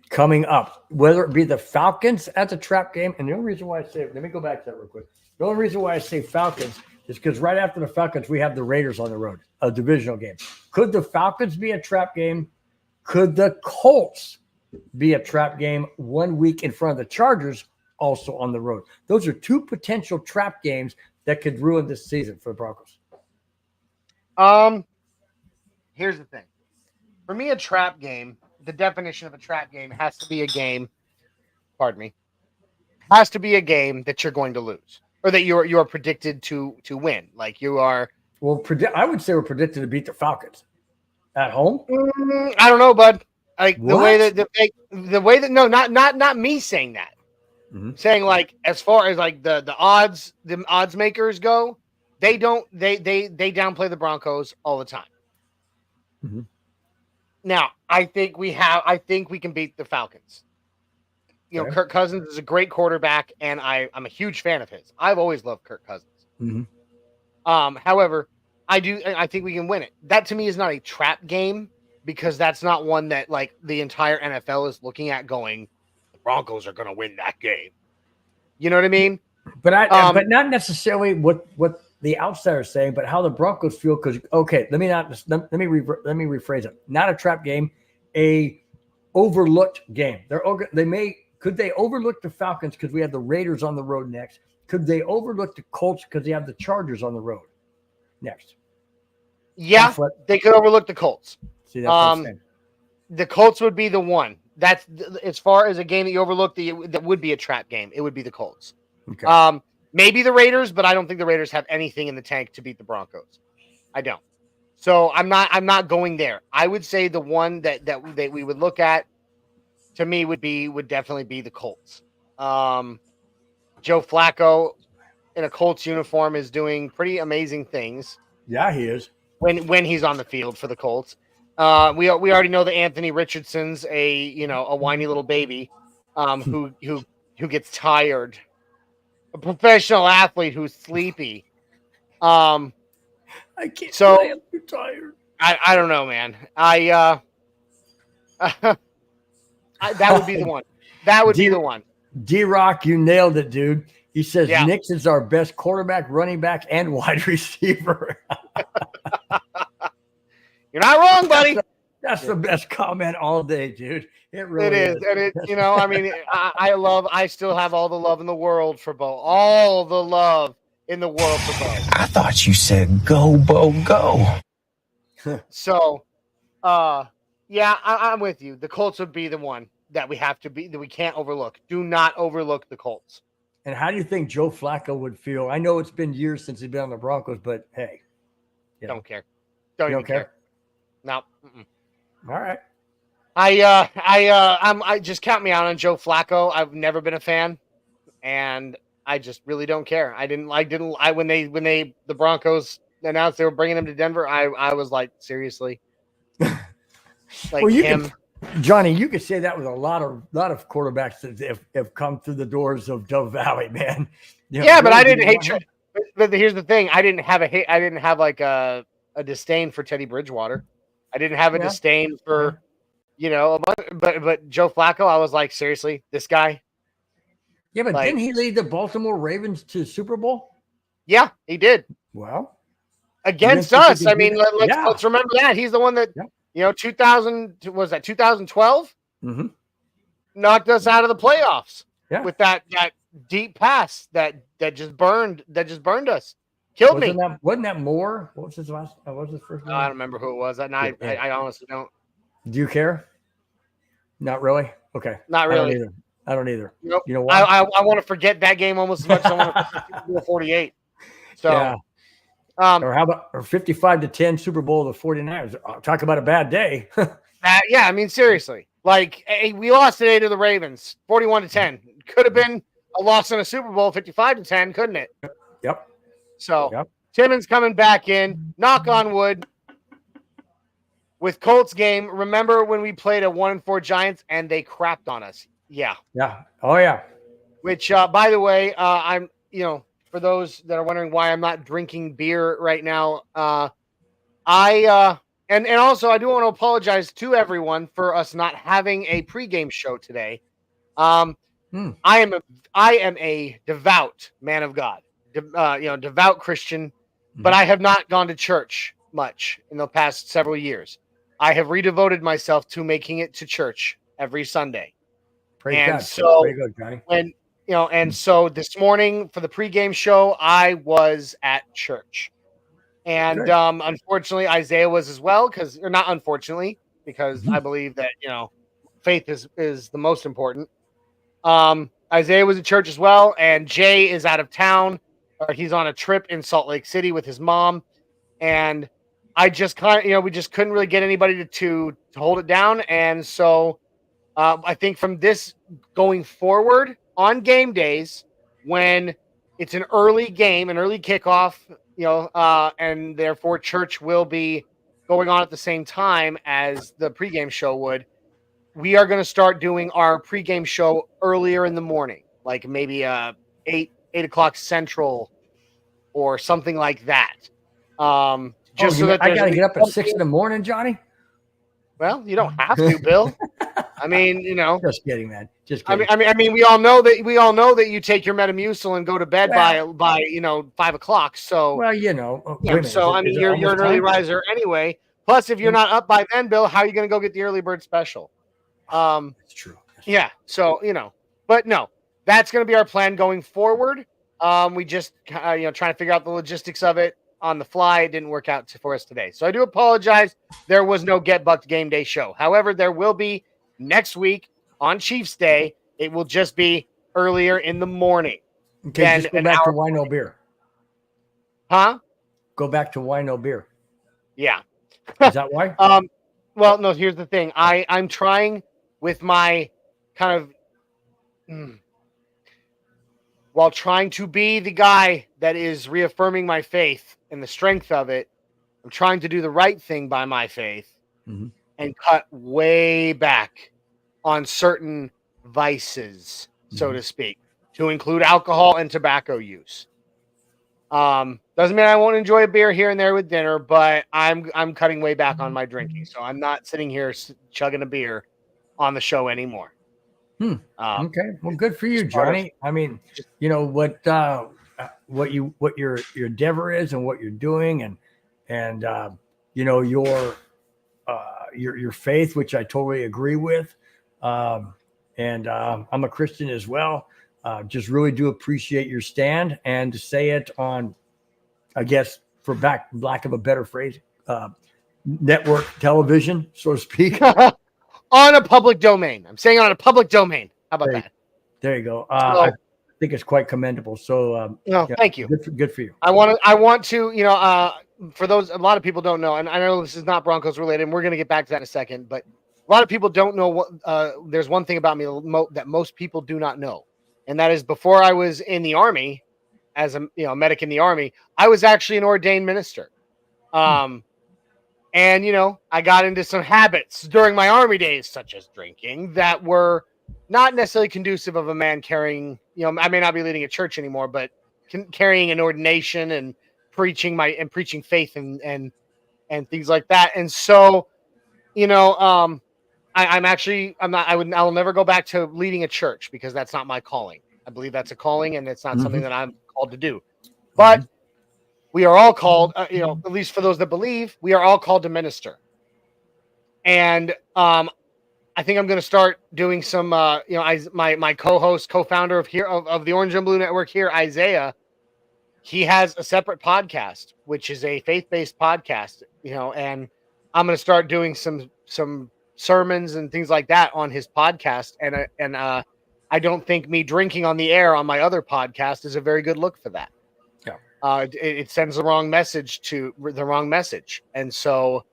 coming up? Whether it be the Falcons as a trap game, and the only reason why I say, let me go back to that real quick. The only reason why I say Falcons is because right after the Falcons, we have the Raiders on the road, a divisional game. Could the Falcons be a trap game? Could the Colts be a trap game 1 week in front of the Chargers, also on the road? Those are 2 potential trap games that could ruin this season for the Broncos. Here's the thing. For me, a trap game, the definition of a trap game has to be a game, has to be a game that you're going to lose or that you are predicted to win. Like you are. Well, I would say we're predicted to beat the Falcons at home. I don't know, bud. Like the way that no, not me saying that. Mm-hmm. Saying like as far as like the odds makers go, They downplay the Broncos all the time. Mm-hmm. Now, I think we can beat the Falcons. You know, Kirk Cousins is a great quarterback, and I'm a huge fan of his. I've always loved Kirk Cousins. Mm-hmm. However, I think we can win it. That to me is not a trap game because that's not one that like the entire NFL is looking at going, the Broncos are going to win that game. You know what I mean? But but not necessarily what the outsiders are saying, but how the Broncos feel. Because let me rephrase it. Not a trap game, a overlooked game. Could they overlook the Falcons because we have the Raiders on the road next? Could they overlook the Colts because they have the Chargers on the road next? Yeah, they could overlook the Colts. See, that's what I'm saying. The Colts would be the one. That's as far as a game that you overlook that would be a trap game. It would be the Colts. Okay. Maybe the Raiders, but I don't think the Raiders have anything in the tank to beat the Broncos. I don't. So I'm not going there. I would say the one that we would look at to me would definitely be the Colts. Joe Flacco in a Colts uniform is doing pretty amazing things. Yeah, he is. When he's on the field for the Colts. We already know that Anthony Richardson's a whiny little baby who gets tired. A professional athlete who's sleepy. I can't play. I'm too tired. I don't know, man. That would be the one. That would be the one. D-Rock, you nailed it, dude. He says Nix is our best quarterback, running back, and wide receiver. You're not wrong, buddy. That's the best comment all day, dude. It really is. And I mean, I still have all the love in the world for Bo. All the love in the world for Bo. I thought you said go, Bo, go. So, yeah, I'm with you. The Colts would be the one that we can't overlook. Do not overlook the Colts. And how do you think Joe Flacco would feel? I know it's been years since he's been on the Broncos, but hey. Don't care. Don't even care. No. Mm-mm. All right. I just count me out on Joe Flacco. I've never been a fan, and I just really don't care. When the Broncos announced they were bringing him to Denver, I was like, seriously, like Johnny, you could say that with a lot of quarterbacks that have come through the doors of Dove Valley, man. But I didn't hate. But here's the thing: I didn't have like a disdain for Teddy Bridgewater. I didn't have a disdain for, but Joe Flacco, I was like, seriously, this guy. Yeah, but didn't he lead the Baltimore Ravens to Super Bowl? Yeah, he did. Well, against us. I mean, let's remember that. He's the one that, 2012? Mm-hmm. Knocked us out of the playoffs with that deep pass that just burned us. Killed me. Wasn't that Moore? What was his last? What was his first name? I don't remember who it was. I honestly don't. Do you care? Not really. Okay. Not really. I don't either. Nope. You know what? I want to forget that game almost as much as I want to forget 48. So. Yeah. Or how about 55-10 Super Bowl of the 49ers? Talk about a bad day. Yeah, I mean seriously. Like we lost today to the Ravens, 41-10. Could have been a loss in a Super Bowl, 55-10, couldn't it? Yep. So Timmons coming back in, knock on wood. With Colts game, remember when we played a 1-4 Giants and they crapped on us? Yeah. Yeah. Oh yeah. Which, by the way, I'm for those that are wondering why I'm not drinking beer right now, and also I do want to apologize to everyone for us not having a pregame show today. I am a devout man of God, devout Christian, but I have not gone to church much in the past several years. I have redevoted myself to making it to church every Sunday. Praise God. So very good, Johnny. So this morning for the pregame show, I was at church. And unfortunately, Isaiah was as well, because I believe that, faith is the most important. Isaiah was at church as well, and Jay is out of town. He's on a trip in Salt Lake City with his mom. And I just we just couldn't really get anybody to hold it down. And so I think from this going forward on game days, when it's an early game, an early kickoff, and therefore church will be going on at the same time as the pregame show would. We are going to start doing our pregame show earlier in the morning, like maybe 8 o'clock Central or something like that. Just so that I got to get up at 6 in the morning, Johnny. Well, you don't have to, Bill. I mean, just kidding, man. Just kidding. I mean, we all know that you take your Metamucil and go to bed by 5 o'clock. So, so I mean, you're an early riser anyway. Plus, if you're not up by then, Bill, how are you going to go get the early bird special? That's true. Yeah. So, but no, that's going to be our plan going forward. We just, trying to figure out the logistics of it on the fly. It didn't work out for us today. So I do apologize. There was no Get Bucked game day show. However, there will be next week on Chiefs Day. It will just be earlier in the morning. Okay, just go back to wine, no beer. Huh? Go back to wine, no beer. Yeah. Is that why? Well, no, here's the thing. I'm trying with my kind of while trying to be the guy that is reaffirming my faith and the strength of it, I'm trying to do the right thing by my faith and cut way back on certain vices, so to speak, to include alcohol and tobacco use. Doesn't mean I won't enjoy a beer here and there with dinner, but I'm cutting way back on my drinking. So I'm not sitting here chugging a beer on the show anymore. Okay. Well, good for you, Johnny. I mean, what your endeavor is and what you're doing and your faith, which I totally agree with. I'm a Christian as well. Just really do appreciate your stand, and to say it on, I guess, for lack of a better phrase, network television, so to speak. On a public domain. I'm saying on a public domain. How about that? There you go. I think it's quite commendable. So, thank you. Good for you. I want to, for those, a lot of people don't know, and I know this is not Broncos related, and we're going to get back to that in a second, but a lot of people don't know what, there's one thing about me that most people do not know. And that is, before I was in the Army, as a medic in the Army, I was actually an ordained minister. And, I got into some habits during my Army days, such as drinking, that were not necessarily conducive of a man carrying, I may not be leading a church anymore, but carrying an ordination and preaching faith and things like that. And so, I'll never go back to leading a church, because that's not my calling. I believe that's a calling, and it's not something that I'm called to do. But we are all called, at least for those that believe, we are all called to minister. And I think I'm going to start doing some, my co-host, co-founder of the Orange and Blue Network here, Isaiah, he has a separate podcast, which is a faith-based podcast, and I'm going to start doing some sermons and things like that on his podcast. And I don't think me drinking on the air on my other podcast is a very good look for that. It sends the wrong message. And so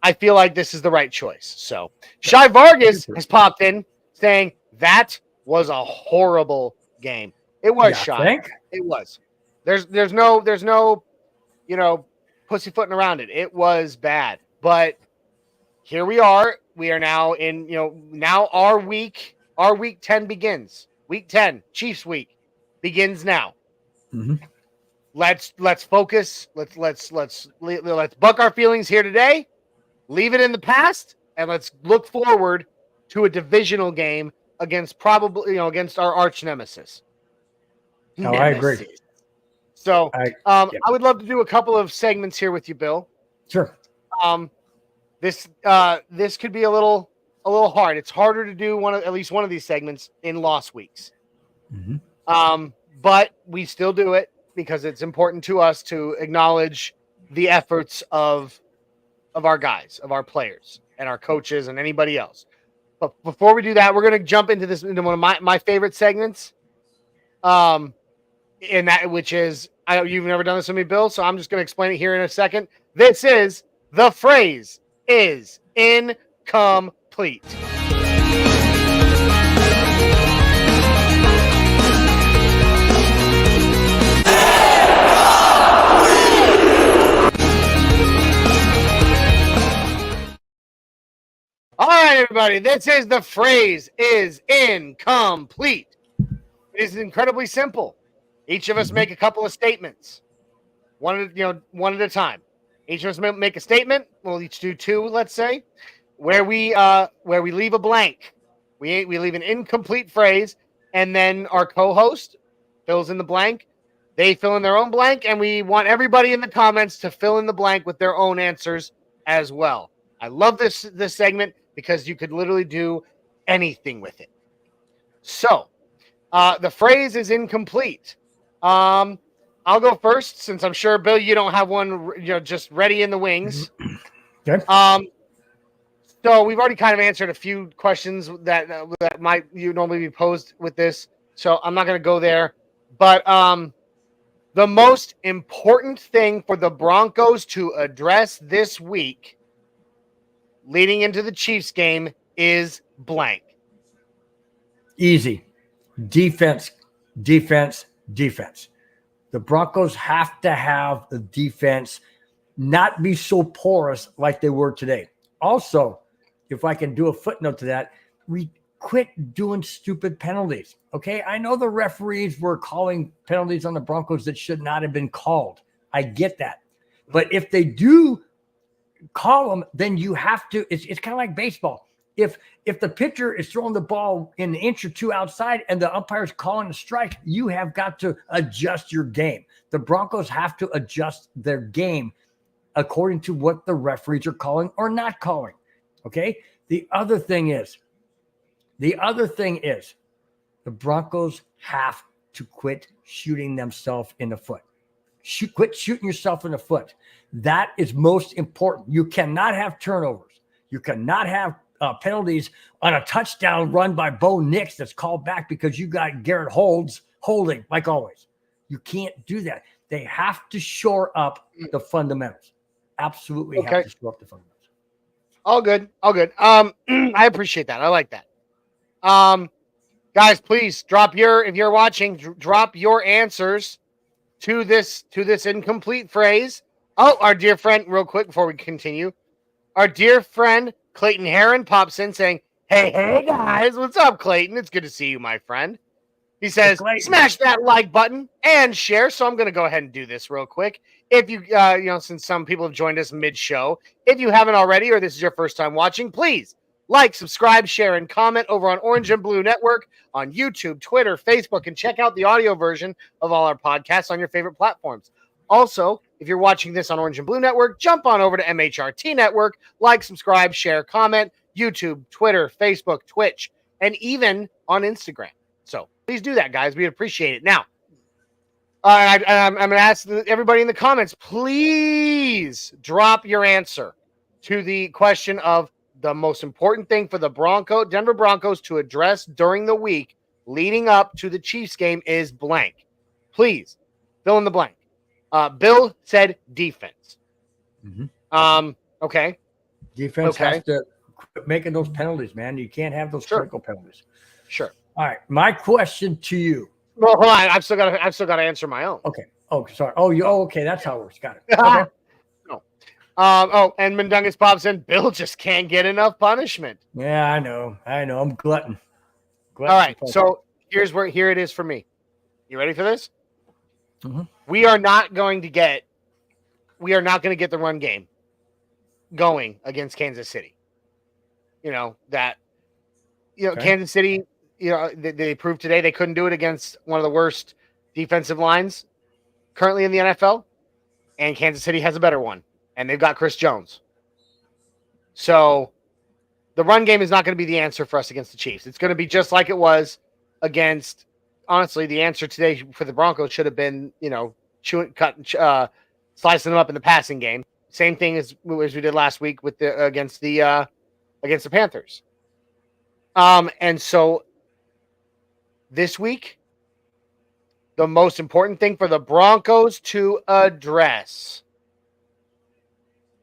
I feel like this is the right choice. So Shai Vargas has popped in saying that was a horrible game. It was, Shai. It was. There's no, pussyfooting around it. It was bad. But here we are. We are now in, now our week 10 begins. Week 10, Chiefs week, begins now. Let's focus. Let's buck our feelings here today. Leave it in the past, and let's look forward to a divisional game against against our arch nemesis. I agree. So I would love to do a couple of segments here with you, Bill. Sure. This could be a little hard. It's harder to do at least one of these segments in loss weeks. But we still do it because it's important to us to acknowledge the efforts of our guys, of our players, and our coaches, and anybody else. But before we do that, we're going to jump into one of my favorite segments. In that, which is, I know you've never done this with me, Bill, so I'm just going to explain it here in a second. This is The Phrase is Incomplete. everybody. This is the phrase is incomplete. It is incredibly simple. Each of us make a couple of statements, one at a time. Each of us make a statement. We'll each do two, let's say, where we leave a blank. We leave an incomplete phrase, and then our co-host fills in the blank. They fill in their own blank, and we want everybody in the comments to fill in the blank with their own answers as well. I love this segment because you could literally do anything with it. So, the phrase is incomplete. I'll go first since I'm sure, Bill, you don't have one just ready in the wings. Okay. So we've already kind of answered a few questions that might normally be posed with this. So I'm not going to go there. But the most important thing for the Broncos to address this week leading into the Chiefs game is blank. Easy. Defense, defense, defense. The Broncos have to have the defense not be so porous like they were today. Also, if I can do a footnote to that, we quit doing stupid penalties. Okay, I know the referees were calling penalties on the Broncos that should not have been called. I get that. But if they do call them, then you have to, it's kind of like baseball. If the pitcher is throwing the ball an inch or two outside and the umpire's calling a strike, you have got to adjust your game. The Broncos have to adjust their game according to what the referees are calling or not calling. Okay. The other thing is the Broncos have to quit shooting themselves in the foot. Quit shooting yourself in the foot. That is most important. You cannot have turnovers. You cannot have penalties on a touchdown run by Bo Nix that's called back because you got Garrett holding like always. You can't do that. They have to shore up the fundamentals. Absolutely have to shore up the fundamentals. All good. I appreciate that. I like that. Guys, please if you're watching, drop your answers to this incomplete phrase. Oh, our dear friend, real quick before we continue, our dear friend Clayton Heron pops in saying, Hey guys, what's up, Clayton? It's good to see you, my friend. He says, smash that like button and share. So I'm going to go ahead and do this real quick. If you, since some people have joined us mid-show, if you haven't already, or this is your first time watching, please like, subscribe, share, and comment over on Orange and Blue Network on YouTube, Twitter, Facebook, and check out the audio version of all our podcasts on your favorite platforms. Also, if you're watching this on Orange and Blue Network, jump on over to MHRT Network, like, subscribe, share, comment, YouTube, Twitter, Facebook, Twitch, and even on Instagram. So please do that, guys. We'd appreciate it. Now, I'm going to ask everybody in the comments, please drop your answer to the question of the most important thing for the Denver Broncos to address during the week leading up to the Chiefs game is blank. Please fill in the blank. Bill said defense. Mm-hmm. Okay. Defense has to quit making those penalties, man. You can't have those critical penalties. Sure. All right. My question to you. Well, hold on. I've still got to answer my own. Okay. Oh, sorry. Okay. That's how it works. Got it. Okay. No. And Mundungus pops in. Bill just can't get enough punishment. Yeah, I know. I'm glutton. All right. So here it is for me. You ready for this? Mm-hmm. We are not going to get the run game going against Kansas City. Kansas City, they proved today they couldn't do it against one of the worst defensive lines currently in the NFL, and Kansas City has a better one, and they've got Chris Jones. So the run game is not going to be the answer for us against the Chiefs. It's going to be just like it was against, honestly, the answer today for the Broncos should have been, slicing them up in the passing game. Same thing as we did last week with against the Panthers. And so this week, the most important thing for the Broncos to address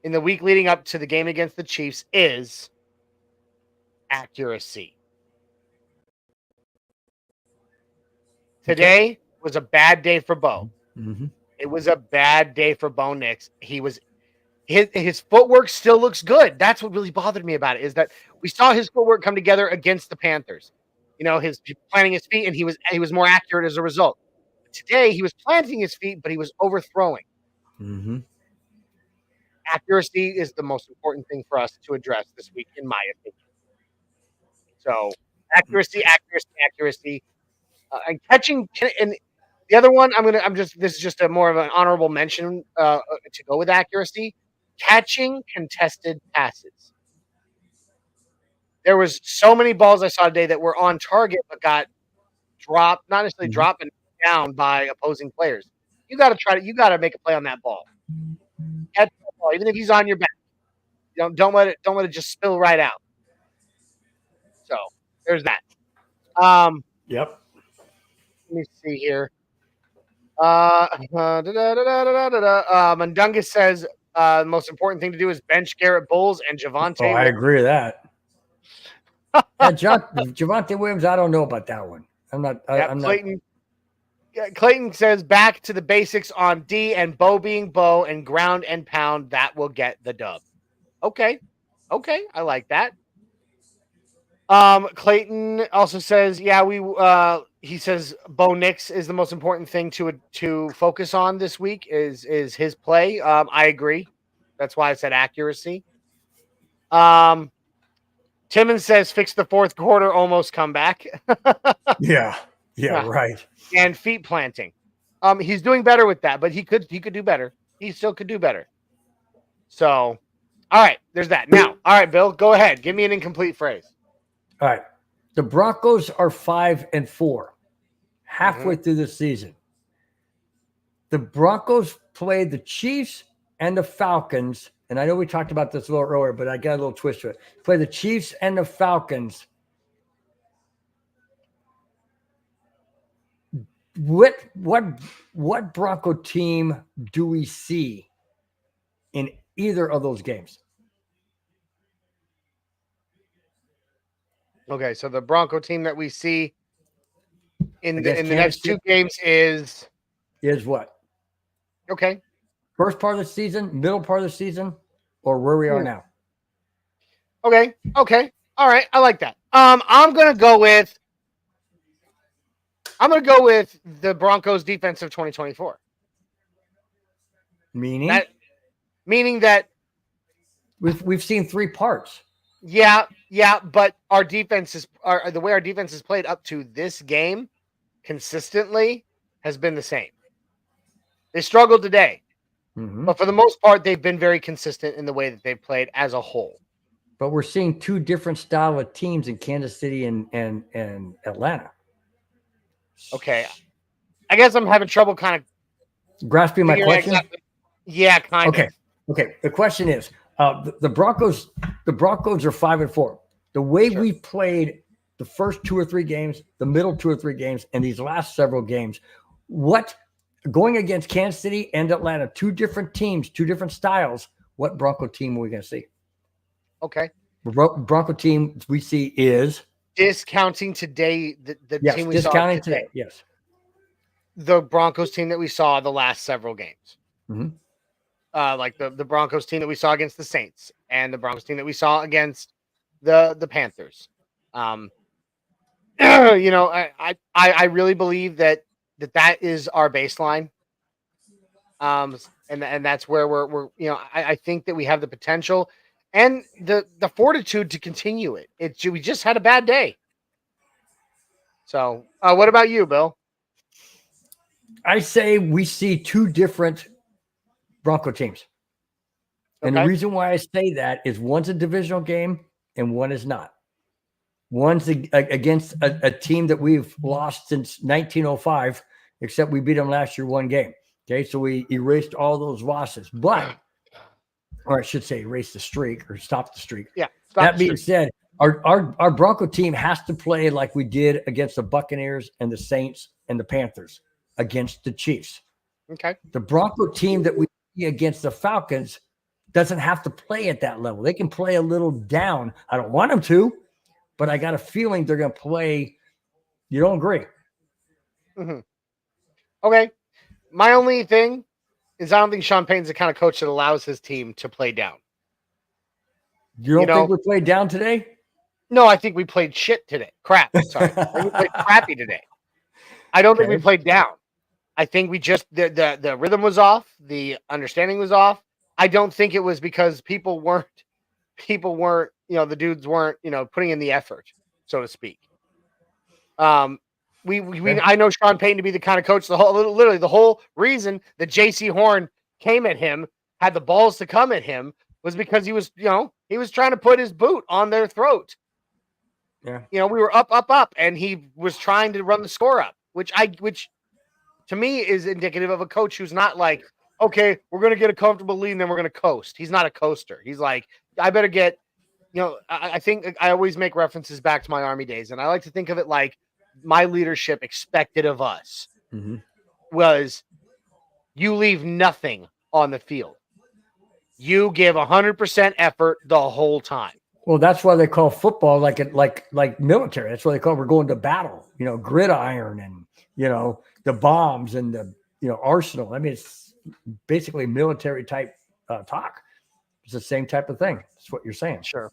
in the week leading up to the game against the Chiefs is accuracy. Today was a bad day for Bo. Mm-hmm. It was a bad day for Bo Nix. He his footwork still looks good. That's what really bothered me about it, is that we saw his footwork come together against the Panthers. His planting his feet, and he was more accurate as a result. Today, he was planting his feet, but he was overthrowing. Mm-hmm. Accuracy is the most important thing for us to address this week, in my opinion. So, accuracy, and catching. And the other one, this is just a more of an honorable mention to go with accuracy. Catching contested passes. There was so many balls I saw today that were on target but got dropped, not necessarily dropped, but down by opposing players. You got to make a play on that ball. Catch the ball, even if he's on your back. Don't let it just spill right out. So there's that. Yep. Let me see here. Mundungus says the most important thing to do is bench Garrett Bowles and Javonte. I agree with that. Javonte Williams, I don't know about that one. I'm not. Clayton says back to the basics on D and Bo being Bo and ground and pound. That will get the dub. Okay, I like that. Clayton also says, he says Bo Nix is the most important thing to focus on this week is his play. I agree. That's why I said accuracy. Timmons says fix the fourth quarter, almost comeback. Yeah, right. And feet planting. He's doing better with that, but he could do better. He still could do better. So, all right, there's that. Now, all right, Bill, go ahead. Give me an incomplete phrase. All right. The Broncos are 5-4, halfway through the season. The Broncos played the Chiefs and the Falcons, and I know we talked about this a little earlier, but I got a little twist to it. Play the Chiefs and the Falcons. What Bronco team do we see in either of those games? Okay, so the Bronco team that we see in the next two games is what? Okay. First part of the season, middle part of the season, or where we are now? Okay. All right, I like that. I'm gonna go with the Broncos defense of 2024. Meaning that we've seen three parts. Yeah, but our defense the way our defense is played up to this game consistently has been the same. They struggled today, but for the most part, they've been very consistent in the way that they've played as a whole. But we're seeing two different style of teams in Kansas City and Atlanta. Okay, I guess I'm having trouble kind of grasping my question. Yeah, kind of. Okay. The question is, the Broncos are 5-4. The way we played the first two or three games, the middle two or three games, and these last several games, going against Kansas City and Atlanta, two different teams, two different styles, what Bronco team are we going to see? Okay. The Bronco team we see is discounting today the team we saw today. Yes. The Broncos team that we saw the last several games. Mm-hmm. Like the Broncos team that we saw against the Saints and the Broncos team that we saw against the Panthers. I really believe that is our baseline. And that's where we're I think that we have the potential and the fortitude to continue it. We just had a bad day. So, what about you, Bill? I say we see two different Bronco teams. And the reason why I say that is one's a divisional game and one is not. One's against a team that we've lost since 1905, except we beat them last year one game. Okay, so we erased all those losses. But, or I should say erase the streak or stop the streak. Yeah. That being said, our Bronco team has to play like we did against the Buccaneers and the Saints and the Panthers against the Chiefs. Okay. The Bronco team that we see against the Falcons doesn't have to play at that level. They can play a little down. I don't want them to, but I got a feeling they're going to play. You don't agree? Mm-hmm. Okay. My only thing is I don't think Sean Payton's the kind of coach that allows his team to play down. You don't think we played down today? No, I think we played shit today. Crap. Sorry. I think we played crappy today. I don't think we played down. I think we just the rhythm was off, the understanding was off. I don't think it was because people weren't, the dudes weren't, putting in the effort, so to speak. I know Sean Payton to be the kind of coach, literally the whole reason that JC Horn came at him, had the balls to come at him, was because he was trying to put his boot on their throat. Yeah. We were up, and he was trying to run the score up, which to me is indicative of a coach who's not like, okay, we're going to get a comfortable lead and then we're going to coast. He's not a coaster. He's like, I better get, I think I always make references back to my Army days, and I like to think of it like my leadership expected of us was you leave nothing on the field. You give 100% effort the whole time. Well, that's why they call football like military. That's why they call we're going to battle. Gridiron and the bombs and the arsenal. I mean, it's basically military type talk. It's the same type of thing. That's what you're saying. Sure.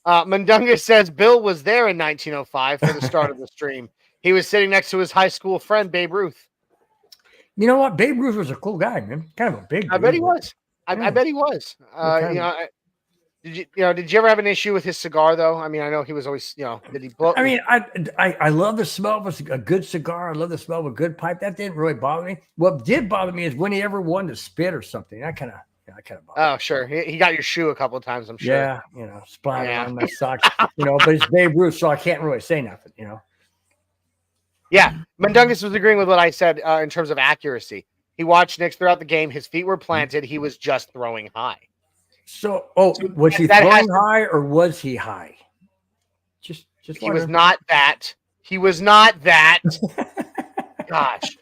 Mundungus says Bill was there in 1905 for the start of the stream. He was sitting next to his high school friend Babe Ruth. You know what? Babe Ruth was a cool guy, man. Kind of a big. I bet he was. I bet he was. Did you ever have an issue with his cigar though? I mean, I know he was always, did he blow? I mean, I love the smell of a good cigar. I love the smell of a good pipe. That didn't really bother me. What did bother me is when he ever wanted to spit or something. That kind of bothered me. Oh, sure. He got your shoe a couple of times, I'm sure. Yeah, splattered on my socks. But it's Babe Ruth, so I can't really say nothing. Yeah, Mundungus was agreeing with what I said in terms of accuracy. He watched Knicks throughout the game. His feet were planted. He was just throwing high. So, was he throwing high or was he high? Just he was not that. He was not that. Gosh.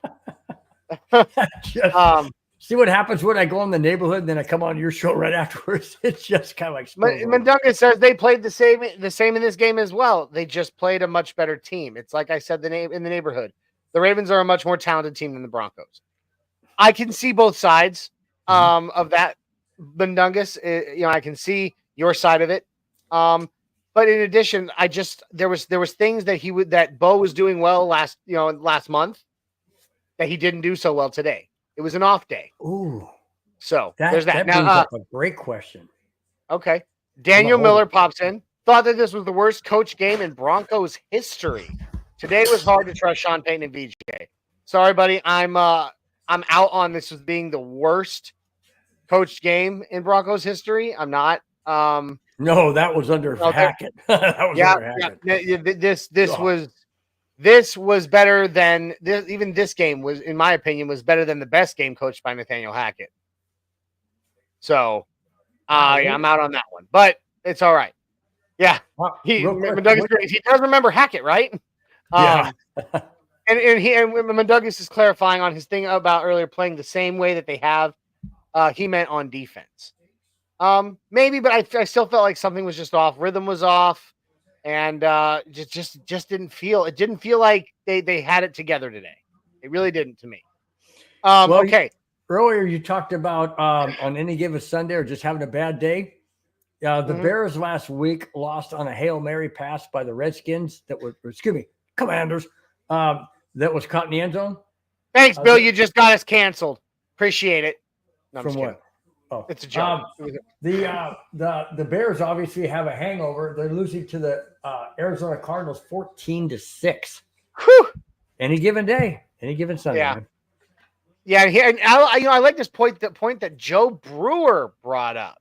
See what happens when I go in the neighborhood and then I come on your show right afterwards. It's just kind of like Mundungus says they played the same in this game as well. They just played a much better team. It's like I said in the neighborhood. The Ravens are a much more talented team than the Broncos. I can see both sides of that. Mundungus, I can see your side of it. But in addition, there was things that Bo was doing well last month that he didn't do so well today. It was an off day. Ooh. So there's that. That brings up a great question. Okay. Daniel Miller pops in. Thought that this was the worst coach game in Broncos history. Today was hard to trust Sean Payton and VJ. Sorry, buddy. I'm out on this as being the worst coached game in Broncos history. I'm not. No, that was under Hackett. That was under Hackett. This was better than this. Even this game was, in my opinion, was better than the best game coached by Nathaniel Hackett. So, I'm out on that one, but it's all right. Yeah, he does remember Hackett, right? Yeah. and Mundungus is clarifying on his thing about earlier playing the same way that they have. He meant on defense. Maybe, but I still felt like something was just off. Rhythm was off. And just didn't feel. It didn't feel like they had it together today. It really didn't to me. Okay. Earlier you talked about on any given Sunday or just having a bad day. The Bears last week lost on a Hail Mary pass by the Redskins Commanders that was caught in the end zone. Thanks, Bill. You just got us canceled. Appreciate it. No, from what? Oh, it's a joke. The Bears obviously have a hangover. They're losing to the Arizona Cardinals 14-6. Whew. Any given day, any given Sunday. Yeah. Man. Yeah, and I like this point that Joe Brewer brought up.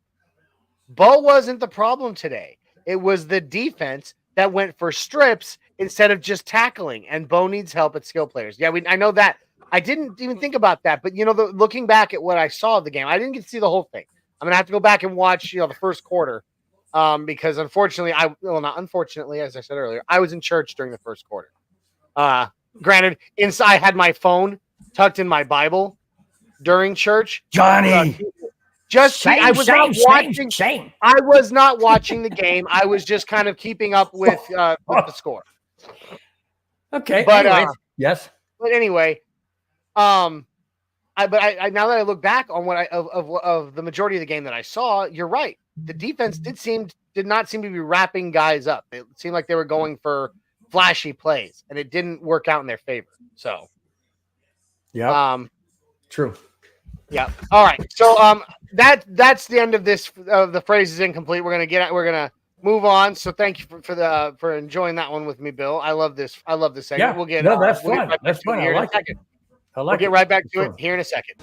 Bo wasn't the problem today. It was the defense that went for strips instead of just tackling, and Bo needs help at skill players. Yeah, I know that. I didn't even think about that, but looking back at what I saw of the game, I didn't get to see the whole thing. I'm gonna have to go back and watch, the first quarter, because unfortunately, not unfortunately, as I said earlier, I was in church during the first quarter. Granted, inside I had my phone tucked in my Bible during church. Johnny, I was not watching the game. I was just kind of keeping up with the score. Okay, but yes. But anyway, I now that I look back on what of the majority of the game that I saw, you're right. The defense did not seem to be wrapping guys up. It seemed like they were going for flashy plays, and it didn't work out in their favor. So, yeah, true. Yeah. All right. So that's the end of this. The phrase is incomplete. We're gonna move on. So thank you for enjoying that one with me, Bill. I love this segment. Yeah. We'll get that's we'll fun. get right That's back to fun. it I here in a like it. second. I like We'll get it. right back to Sure. it here in a second.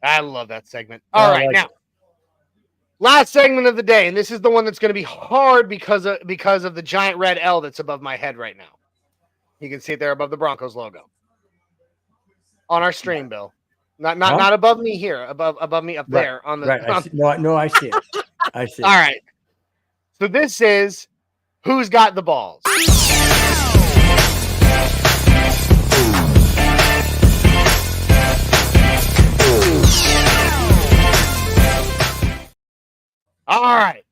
I love that segment. All right, now last segment of the day, and this is the one that's going to be hard because of the giant red L that's above my head right now. You can see it there above the Broncos logo on our stream, Bill. Not above me here, above me up there on the right. I see it. I see it. All right. So this is who's got the balls. All right.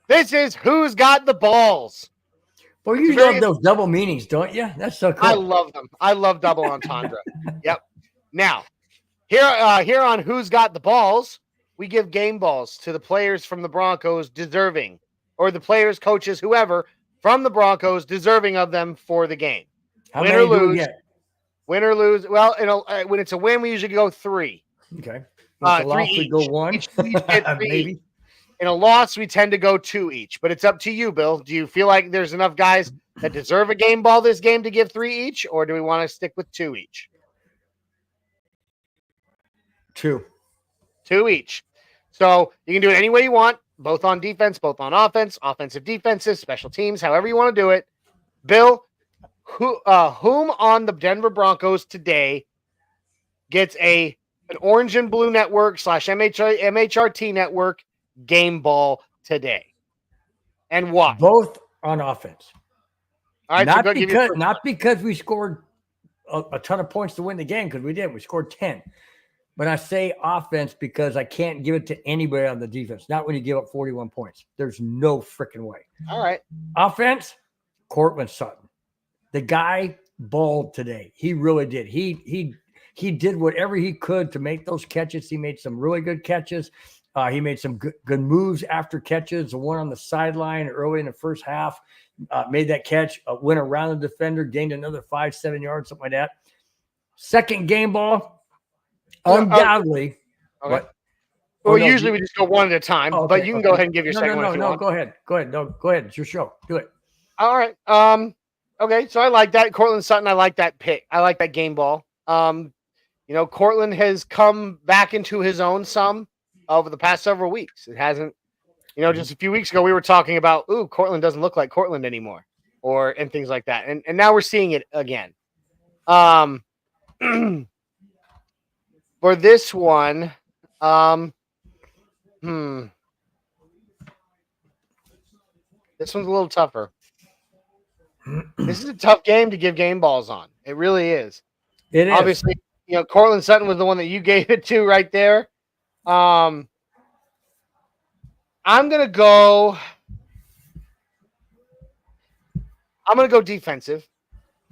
This is who's got the balls. Well, you love those double meanings, don't you? That's so cool. I love them. I love double entendre. Yep. Now, here on Who's Got the Balls, we give game balls to the players from the Broncos deserving, or the players, coaches, whoever from the Broncos deserving of them for the game. How many do we get? Win or lose. Well, when it's a win, we usually go 3. Okay. Three each. We go 1. Each get 3 maybe. Each. In a loss, we tend to go 2 each, but it's up to you, Bill. Do you feel like there's enough guys that deserve a game ball this game to give 3 each, or do we want to stick with 2 each? 2 each. So you can do it any way you want, both on defense, both on offense, offensive, defensive, special teams, however you want to do it. Bill, whom on the Denver Broncos today gets an Orange and Blue Network / MHRT Network game ball today, and why? Both on offense. All right, not because we scored a ton of points to win the game, because we did. We scored 10. But I say offense because I can't give it to anybody on the defense. Not when you give up 41 points. There's no freaking way. All right. Offense, Courtland Sutton. The guy balled today. He really did. He did whatever he could to make those catches. He made some really good catches. He made some good moves after catches. The one on the sideline early in the first half made that catch, went around the defender, gained another 5-7 yards, something like that. Second game ball, undoubtedly. Okay. Well, usually we just go one at a time, but you can go ahead and give your second one if you want. Go ahead. No, go ahead. It's your show. Do it. All right. Okay, so I like that. Courtland Sutton, I like that pick. I like that game ball. Courtland has come back into his own some over the past several weeks. It hasn't, just a few weeks ago we were talking about, Courtland doesn't look like Courtland anymore, and things like that. And now we're seeing it again. For this one, this one's a little tougher. This is a tough game to give game balls on. It really is. It is. Obviously, Courtland Sutton was the one that you gave it to right there. I'm gonna go defensive.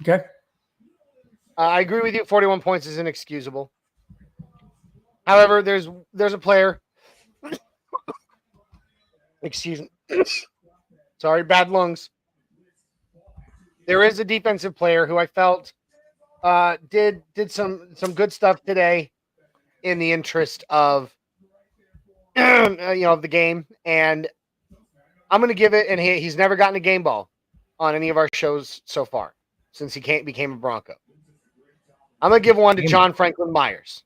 Okay. I agree with you. 41 points is inexcusable. However, there's a player. Excuse me. Sorry, bad lungs. There is a defensive player who I felt did some good stuff today in the interest of of the game, and I'm going to give it. And he's never gotten a game ball on any of our shows so far since he became a Bronco. I'm going to give one to John Franklin Myers.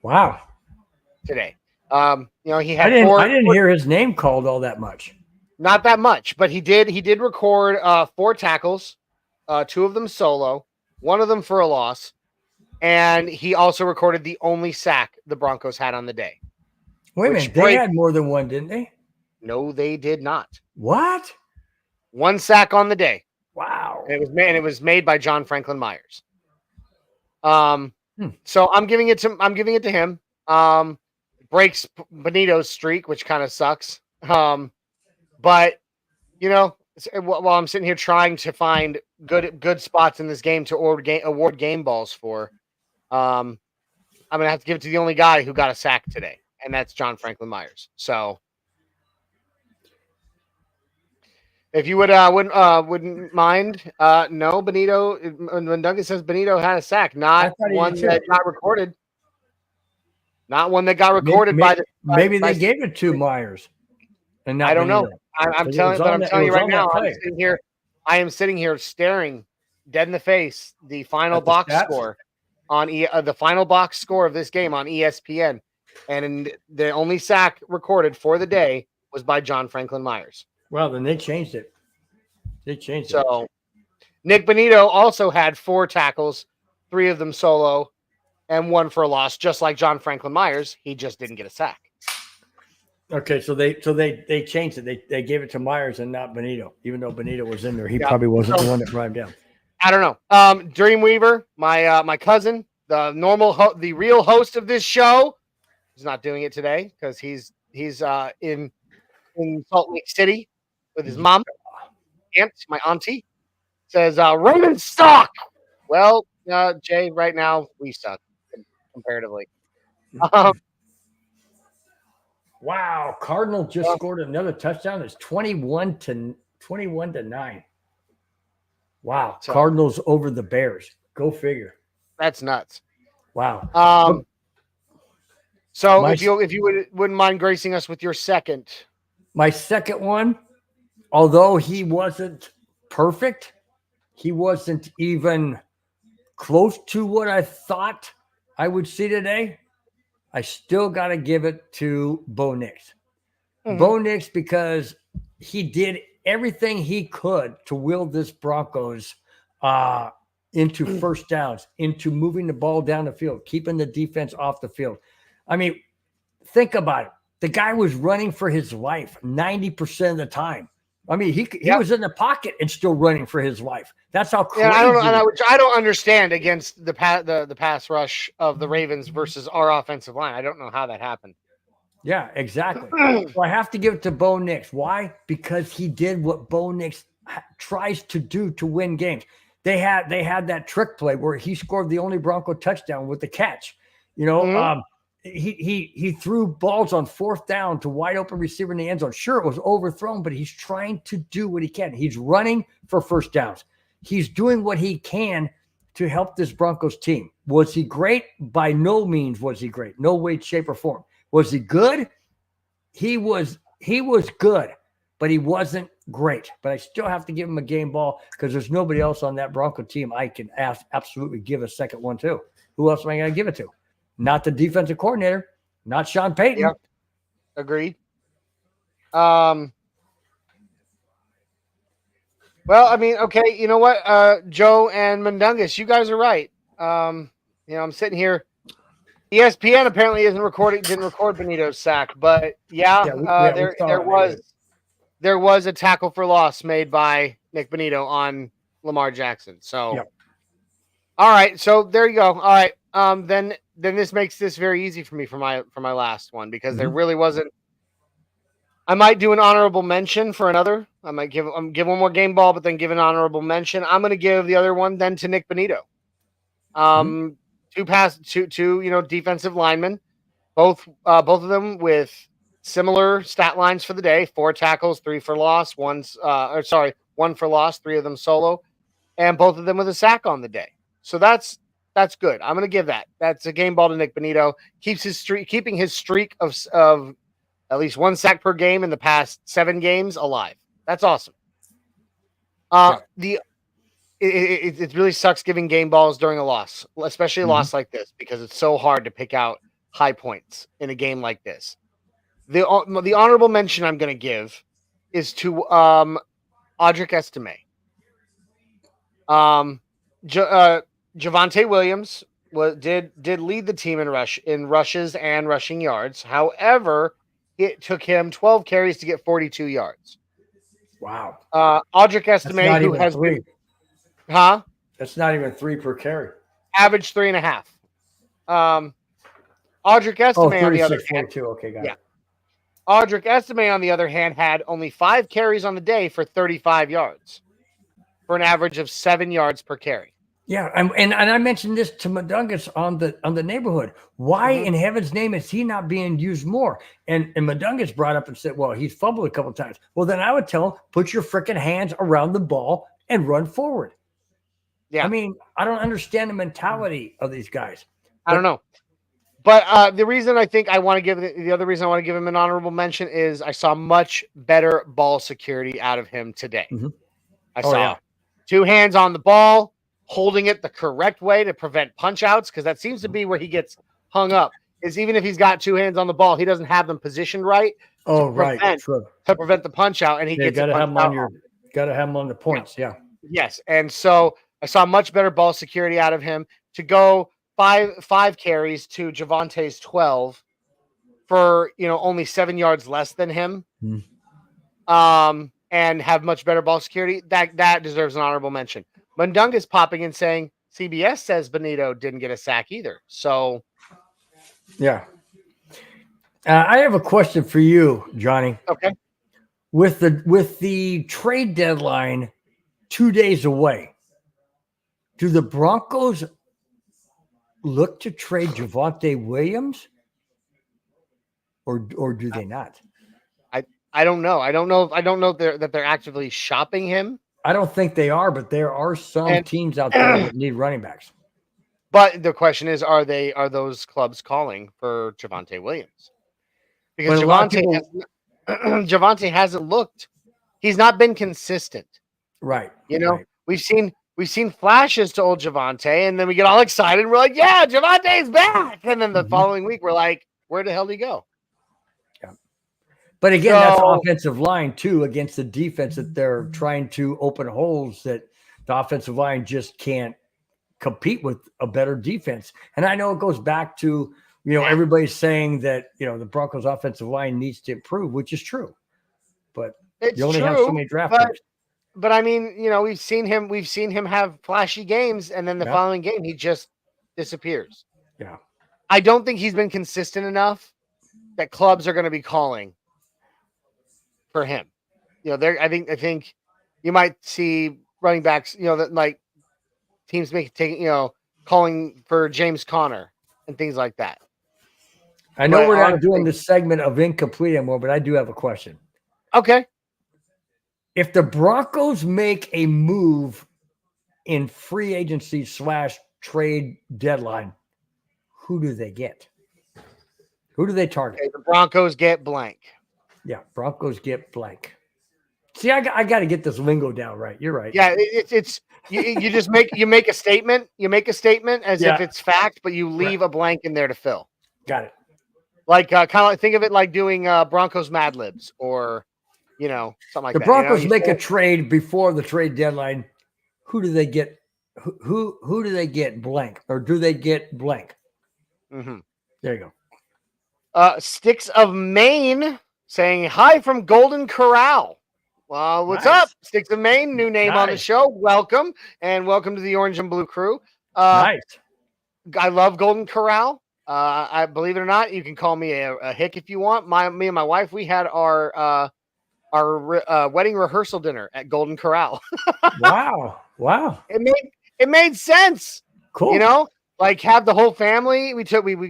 Wow. Today, he had I didn't hear his name called all that much. Not that much, but he did record 4 tackles, 2 of them solo, 1 of them for a loss, and he also recorded the only sack the Broncos had on the day. Wait a minute, they had more than one, didn't they? No, they did not. What? 1 sack on the day. Wow. And it was made by John Franklin Myers. So I'm giving it to him. breaks Benito's streak, which kind of sucks. But while I'm sitting here trying to find good spots in this game to award game balls for, I'm gonna have to give it to the only guy who got a sack today, and that's John Franklin Myers. So, if you wouldn't mind, no, Benito. When Duncan says Benito had a sack, not one that got recorded. Not one that got recorded maybe they gave it to Myers, and not I don't Benito. know. I'm telling you right now. I am sitting here staring dead in the face the final box score on the final box score of this game on ESPN, and the only sack recorded for the day was by John Franklin Myers. Well, then they changed it. So, Nick Benito also had 4 tackles, 3 of them solo, and 1 for a loss, just like John Franklin Myers. He just didn't get a sack. Okay, so they changed it. They gave it to Myers and not Benito, even though Benito was in there. He probably wasn't the one that brought him down. I don't know. Dreamweaver, my cousin, the real host of this show, is not doing it today because he's in Salt Lake City with his mom, my auntie. Says Ravens suck. Well, Jay, right now we suck comparatively. Wow, Cardinal just scored another touchdown. It's 21-9. Wow, so, Cardinals over the Bears. Go figure. That's nuts. Wow. So if you wouldn't mind gracing us with your second. My second one, although he wasn't perfect, he wasn't even close to what I thought I would see today. I still got to give it to Bo Nix. Mm-hmm. Bo Nix, because he did everything he could to will this Broncos into first downs, into moving the ball down the field, keeping the defense off the field. I mean, think about it. The guy was running for his life 90% of the time. I mean, he was in the pocket and still running for his life. That's how crazy. Yeah, I don't understand against the pass rush of the Ravens versus our offensive line. I don't know how that happened. Yeah, exactly. So I have to give it to Bo Nix. Why? Because he did what Bo Nix tries to do to win games. They had that trick play where he scored the only Bronco touchdown with the catch. He threw balls on 4th down to wide open receiver in the end zone. Sure, it was overthrown, but he's trying to do what he can. He's running for first downs. He's doing what he can to help this Broncos team. Was he great? By no means was he great. No way, shape, or form. Was he good? He was good, but he wasn't great. But I still have to give him a game ball because there's nobody else on that Bronco team I can absolutely give a second one to. Who else am I going to give it to? Not the defensive coordinator, not Sean Payton. Yep. Agreed. Well, I mean, okay, you know what? Joe and Mundungus, you guys are right. I'm sitting here. ESPN apparently didn't record Benito's sack, but there was a tackle for loss made by Nick Benito on Lamar Jackson. So, All right, so there you go. All right, then this makes this very easy for me for my last one because there really wasn't. I might do an honorable mention for another. I might give one more game ball, but then give an honorable mention. I'm going to give the other one then to Nick Benito. Two defensive linemen, both of them with similar stat lines for the day: 4 tackles, 3 for loss, 1 for loss, 3 of them solo, and both of them with a sack on the day. So that's good. I'm going to give that. That's a game ball to Nick Benito. Keeping his streak of at least 1 sack per game in the past 7 games alive. That's awesome. It really sucks giving game balls during a loss, especially a loss like this, because it's so hard to pick out high points in a game like this. The honorable mention I'm going to give is to Audric Estime. Javonte Williams did lead the team in rushes and rushing yards. However, it took him 12 carries to get 42 yards. Wow. Audric Estime, who has 3. That's not even 3 per carry. Average 3.5. Audric Oh, Estime, on the other 36, hand, 42. Okay, got yeah. it. Audric Estime, on the other hand, had only 5 carries on the day for 35 yards, for an average of 7 yards per carry. Yeah, and I mentioned this to Madungus on the neighborhood. Why in heaven's name is he not being used more? And Madungus brought up and said, well, he's fumbled a couple times. Well, then I would tell him, put your freaking hands around the ball and run forward. Yeah. I mean, I don't understand the mentality of these guys. I don't know. But the reason I think I want to give the other reason I want to give him an honorable mention is I saw much better ball security out of him today. I saw 2 hands on the ball, holding it the correct way to prevent punch outs, because that seems to be where he gets hung up. Is even if he's got 2 hands on the ball, he doesn't have them positioned right. Oh, right. To prevent the punch out, and he gets got to have them on got to have them on the points. Yeah. Yes, and so I saw much better ball security out of him to go five carries to Javante's 12 for only 7 yards less than him, and have much better ball security. That deserves an honorable mention. Mundungus popping in saying CBS says Benito didn't get a sack either. So yeah, I have a question for you, Johnny. Okay. With the trade deadline 2 days away, do the Broncos look to trade Javonte Williams, or do they not? I don't know. I don't know that they're actively shopping him. I don't think they are, but there are some teams out there that need running backs. But the question is, are those clubs calling for Javonte Williams? Because Javonte hasn't looked. He's not been consistent. Right. Right. We've seen flashes to old Javonte, and then we get all excited. And we're like, yeah, Javonte's back. And then the following week, we're like, where the hell did he go? Yeah. But again, that's offensive line too, against the defense that they're trying to open holes that the offensive line just can't compete with a better defense. And I know it goes back to, everybody's saying that, the Broncos offensive line needs to improve, which is true. But you only have so many draft picks. But I mean, we've seen him have flashy games, and then the following game he just disappears. Yeah. I don't think he's been consistent enough that clubs are going to be calling for him. I think you might see running backs, that like teams calling for James Conner and things like that. I know we're not doing the segment of incomplete anymore, but I do have a question. Okay. If the Broncos make a move in free agency / trade deadline, who do they get? Who do they target? Okay, the Broncos get blank. Yeah, Broncos get blank. See, I got to get this lingo down right. You're right. Yeah, it's you just make a statement. You make a statement as if it's fact, but you leave a blank in there to fill. Got it. Like kind of like, think of it like doing Broncos Mad Libs or something like that. The Broncos make a trade before the trade deadline. Who do they get? Who do they get blank, or do they get blank? Mm-hmm. There you go. Sticks of Maine saying hi from Golden Corral. Well, what's up, Sticks of Maine? New name on the show. Welcome, and welcome to the Orange and Blue crew. Nice. I love Golden Corral. I believe it or not, you can call me a hick if you want. Me and my wife, we had our wedding rehearsal dinner at Golden Corral. Wow. It made sense. Cool. Like have the whole family. We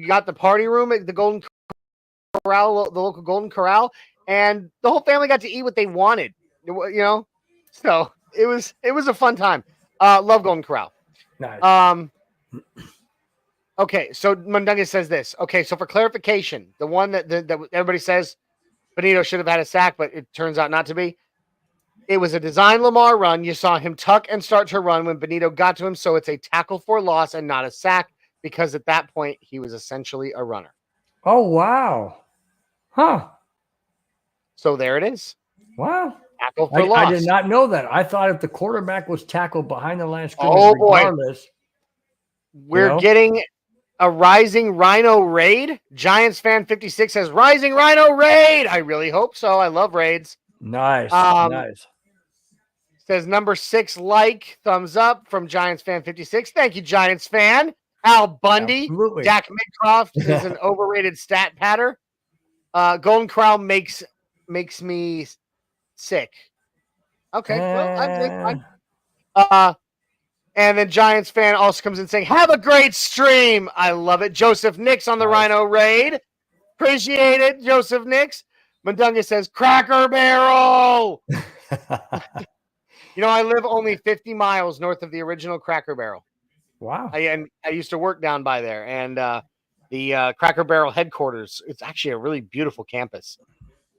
got the party room at the Golden Corral, the local Golden Corral, and the whole family got to eat what they wanted. So it was a fun time. Love Golden Corral. Nice. Okay, so Mundungus says this. Okay, so for clarification, the one that everybody says Benito should have had a sack, but it turns out not to be. It was a design Lamar run. You saw him tuck and start to run when Benito got to him, so it's a tackle for loss and not a sack, because at that point he was essentially a runner. Oh, wow. Huh. So there it is. Wow. Tackle for loss. I did not know that. I thought if the quarterback was tackled behind the line of scrimmage, regardless. We're getting a Rising Rhino raid. Giants fan 56 says Rising Rhino raid. I really hope so. I love raids. Nice. Nice. Says number 6 thumbs up from Giants fan 56. Thank you, Giants fan. Al Bundy, Absolutely. Dak Midcroft is an overrated stat patter. Golden Corral makes me sick. Okay, well, I'm fine. And then Giants fan also comes in saying, "Have a great stream." I love it. Joseph Nix on the Rhino Raid. Appreciate it, Joseph Nix. Mundunga says, "Cracker Barrel." I live only 50 miles north of the original Cracker Barrel. Wow. I used to work down by there, and the Cracker Barrel headquarters, it's actually a really beautiful campus,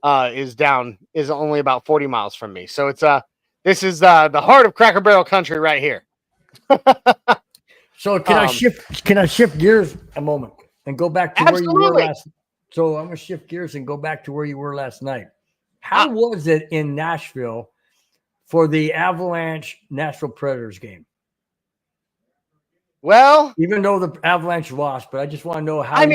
is only about 40 miles from me. So this is the heart of Cracker Barrel country right here. So can I shift gears a moment and go back to where you were last? So I'm going to shift gears and go back to where you were last night. How was it in Nashville for the Avalanche Nashville Predators game? Well, even though the Avalanche lost, but I just want to know how. I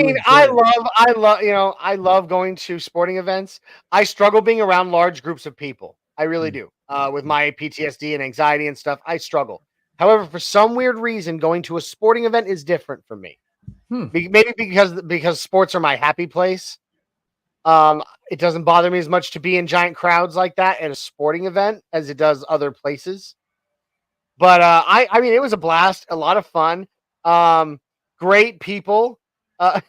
love going to sporting events. I struggle being around large groups of people. I really do. With my PTSD and anxiety and stuff, I struggle. However, for some weird reason, going to a sporting event is different for me. Maybe because sports are my happy place. It doesn't bother me as much to be in giant crowds like that at a sporting event as it does other places. But I mean, it was a blast, a lot of fun, great people. Yeah,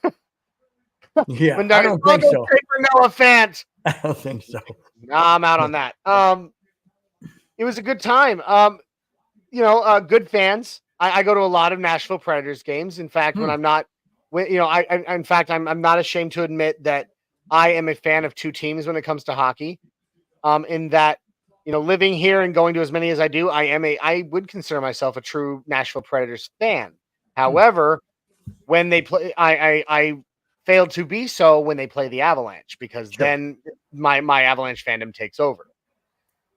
I don't think so. Noah Fant. I don't think so. Nah, I'm out on that. It was a good time. Good fans. I go to a lot of Nashville Predators games. In fact, when I'm not, I'm not ashamed to admit that I am a fan of two teams when it comes to hockey. In that, living here and going to as many as I do, I would consider myself a true Nashville Predators fan. However, when they play, I failed to be so when they play the Avalanche, because then my Avalanche fandom takes over.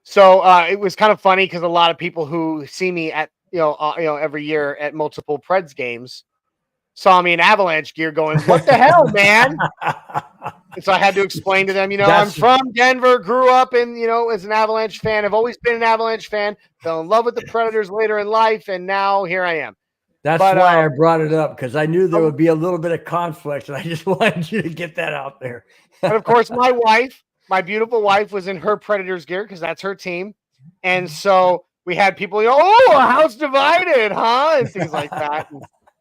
So it was kind of funny because a lot of people who see me at every year at multiple Preds games saw me in Avalanche gear, going, "What the hell, man?" And so I had to explain to them, I'm from Denver, grew up in, as an Avalanche fan. I've always been an Avalanche fan, fell in love with the Predators later in life, and now here I am. That's why I brought it up, because I knew there would be a little bit of conflict, and I just wanted you to get that out there. And of course, my beautiful wife, was in her Predators gear because that's her team. And so we had people, "Oh, a house divided, huh?" And things like that.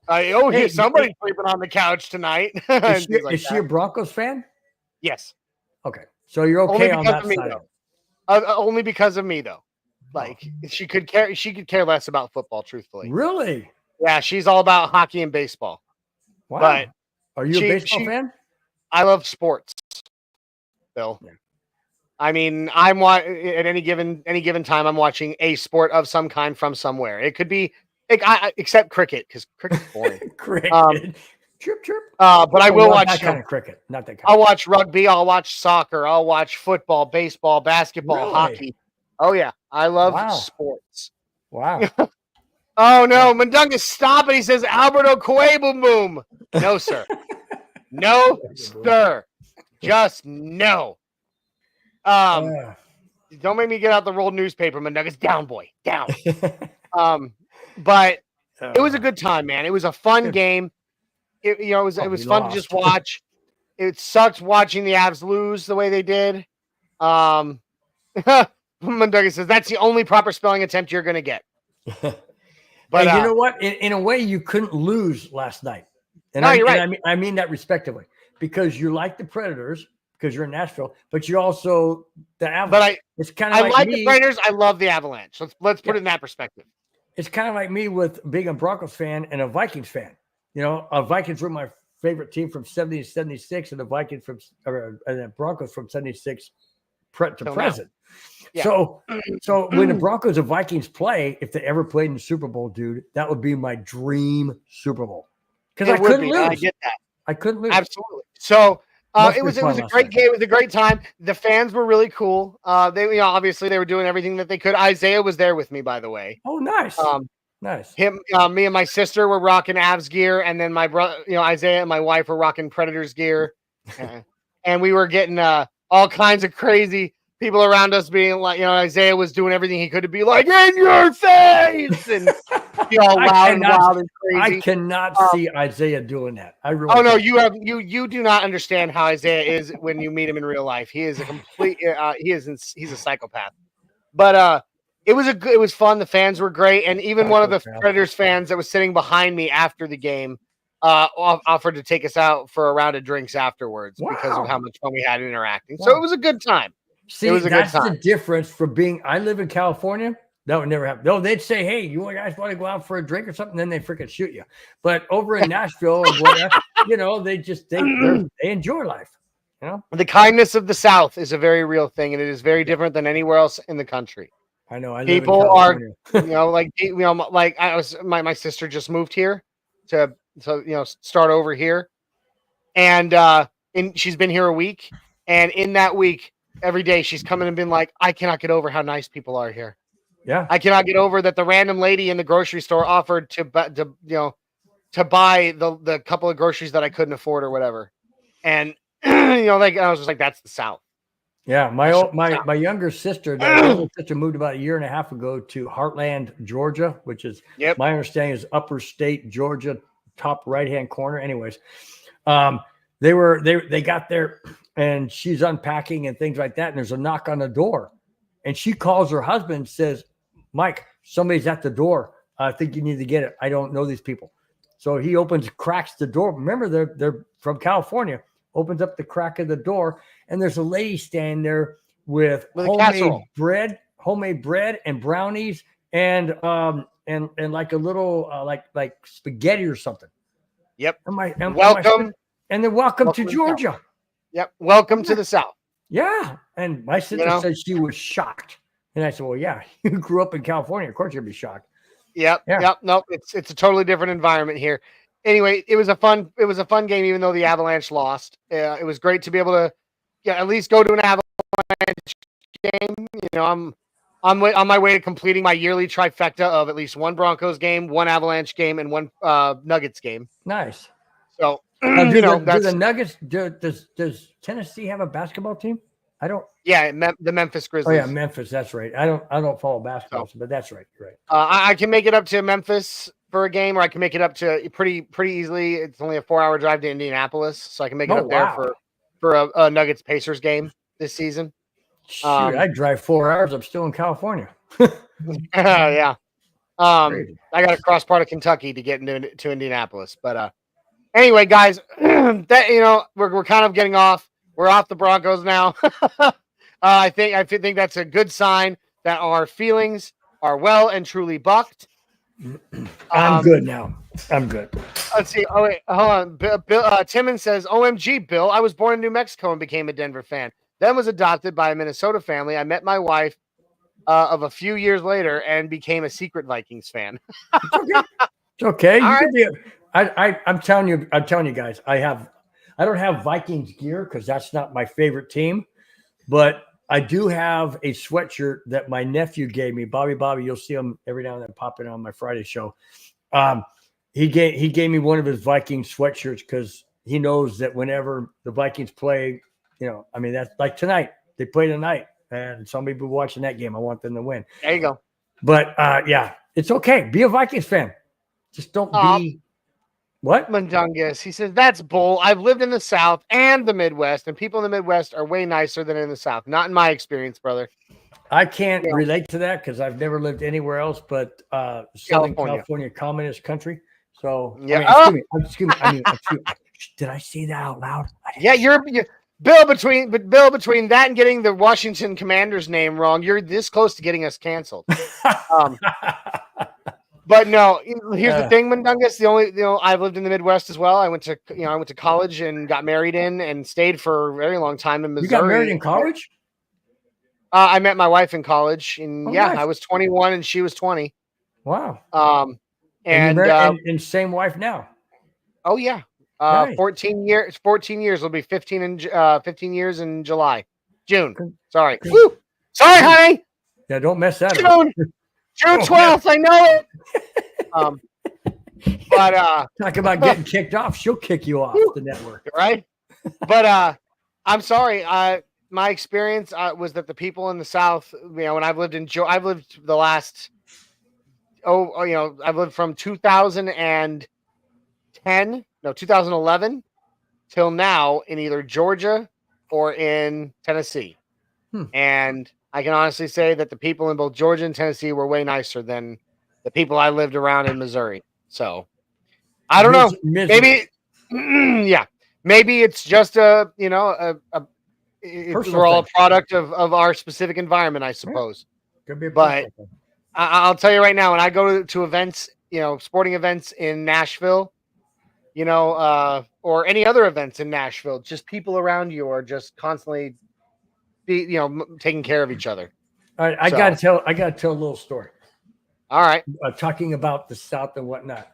And, somebody's sleeping on the couch tonight. Is she a Broncos fan? Yes. Okay. So you're okay on that side. Only because of me, though. Like, she could care less about football, truthfully. Really? Yeah, she's all about hockey and baseball. Wow. But are you a baseball fan? I love sports, Bill. Yeah. I mean, at any given time, I'm watching a sport of some kind from somewhere. It could be except cricket, because cricket's boring. Cricket. Chirp, chirp. But I will watch that kind of cricket. Not that kind. I'll watch rugby. I'll watch soccer. I'll watch football, baseball, basketball, hockey. Oh yeah, I love sports. Wow. Oh no, Mundunga, stop it! He says Alberto Boom. No, sir. No, sir. Just no. Don't make me get out the rolled newspaper, Mundunga's down, boy, down. But it was a good time, man. It was a fun game. It was fun to just watch. It sucked watching the Avs lose the way they did. Mundunga says that's the only proper spelling attempt you're going to get. But you know what? In a way, you couldn't lose last night. And you're right. I mean that respectively, because you like the Predators because you're in Nashville, but you're also the Avalanche. But it's kind of like the Predators. I love the Avalanche. Let's put it in that perspective. It's kind of like me with being a Broncos fan and a Vikings fan. Vikings were my favorite team from 70 to 76, and the Vikings and the Broncos from 76 to present. Yeah. So when the Broncos and Vikings play, if they ever played in the Super Bowl, dude, that would be my dream Super Bowl. Because I couldn't lose. I get that. I couldn't lose. Absolutely. So it was a great game. It was a great time. The fans were really cool. They obviously they were doing everything that they could. Isaiah was there with me, by the way. Oh, nice. Nice. Me and my sister were rocking Avs gear, and then my brother, Isaiah and my wife were rocking Predators gear, and we were getting all kinds of crazy people around us being like, Isaiah was doing everything he could to be like, "In your face!" And be all loud and wild and crazy. I cannot see Isaiah doing that. I really. Oh no, you do not understand how Isaiah is when you meet him in real life. He is a complete. He's a psychopath. But it was fun. The fans were great, and even one of the Predators fans that was sitting behind me after the game offered to take us out for a round of drinks afterwards because of how much fun we had interacting. So it was a good time. See, that's the difference from being. I live in California. That would never happen. No, they'd say, "Hey, you guys want to go out for a drink or something?" Then they freaking shoot you. But over in Nashville or whatever, they enjoy life. You know, the kindness of the South is a very real thing, and it is very different than anywhere else in the country. I know. People are, like my sister just moved here to start over here, and she's been here a week, and in that week, every day she's coming and been like, I cannot get over how nice people are here. Yeah, I cannot get over that the random lady in the grocery store offered to buy the couple of groceries that I couldn't afford or whatever, and I was just like, that's the South. Yeah, my younger sister, moved about a year and a half ago to Heartland, Georgia, which is my understanding is upper state Georgia, top right hand corner. Anyways, they got there and she's unpacking and things like that, and there's a knock on the door, and she calls her husband and says, Mike, somebody's at the door. I think you need to get it. I don't know these people. So he cracks the door. Remember, they're from California. Opens up the crack of the door, and there's a lady standing there with homemade bread and brownies and like a little like spaghetti or something. Yep. Welcome to Georgia. Yep. Welcome to the South. Yeah. And my sister said she was shocked. And I said, well, yeah, you grew up in California. Of course you'd be shocked. Yep. Yeah. Yep. Nope. It's a totally different environment here. Anyway, it was a fun game, even though the Avalanche lost. It was great to be able to at least go to an Avalanche game. I'm on my way to completing my yearly trifecta of at least one Broncos game, one Avalanche game, and one Nuggets game. Nice. So do the Nuggets? Does Tennessee have a basketball team? I don't. Yeah, the Memphis Grizzlies. Oh yeah, Memphis. That's right. I don't follow basketball, but that's right. Right. I can make it up to Memphis for a game, or I can make it up to pretty easily. It's only a 4-hour drive to Indianapolis, so I can make it up there for a Nuggets Pacers game this season. Shoot, I drive 4 hours. I'm still in California. Yeah. I got to cross part of Kentucky to get to Indianapolis, but anyway, guys, that we're kind of getting off. We're off the Broncos now. I think that's a good sign that our feelings are well and truly bucked. I'm good now. I'm good. Let's see. Oh wait, hold on. Bill, Timon says, "OMG, Bill! I was born in New Mexico and became a Denver fan. Then was adopted by a Minnesota family. I met my wife of a few years later and became a secret Vikings fan." It's okay. I'm telling you guys, I don't have Vikings gear because that's not my favorite team, but I do have a sweatshirt that my nephew gave me. Bobby, you'll see him every now and then popping on my Friday show. He gave me one of his Vikings sweatshirts because he knows that whenever the Vikings play, that's like tonight. They play tonight, and some people watching that game, I want them to win. There you go. But yeah, it's okay. Be a Vikings fan. Just don't be. What? Mundungus. He says, that's bull. I've lived in the South and the Midwest, and people in the Midwest are way nicer than in the South. Not in my experience, brother. I can't relate to that because I've never lived anywhere else but Southern California communist country. So, yeah. Excuse me. Did I say that out loud? Yeah, you're Bill, between that and getting the Washington Commanders name wrong, you're this close to getting us canceled. But no, here's the thing, Mundungus. I've lived in the Midwest as well. I went to college and got married and stayed for a very long time in Missouri. You got married in college? I met my wife in college, and nice. I was 21 and she was 20. Wow. And same wife now. Oh yeah. Nice. 14 years. 14 years. It'll be 15 years in July. June. Sorry. Woo! Sorry, honey. Yeah, don't mess that up. June 12th, I know it. But talk about getting kicked off. She'll kick you off the network, right? But I'm sorry. My experience was that the people in the South, when I've lived the last I've lived from 2011 till now in either Georgia or in Tennessee. And I can honestly say that the people in both Georgia and Tennessee were way nicer than the people I lived around in Missouri. So I don't know. Maybe, yeah, maybe it's just we're all a product of our specific environment, I suppose. Could be a but I'll tell you right now, when I go to events, sporting events in Nashville, or any other events in Nashville, just people around you are just constantly taking care of each other. All right, I gotta tell a little story. All right. Talking about the South and whatnot.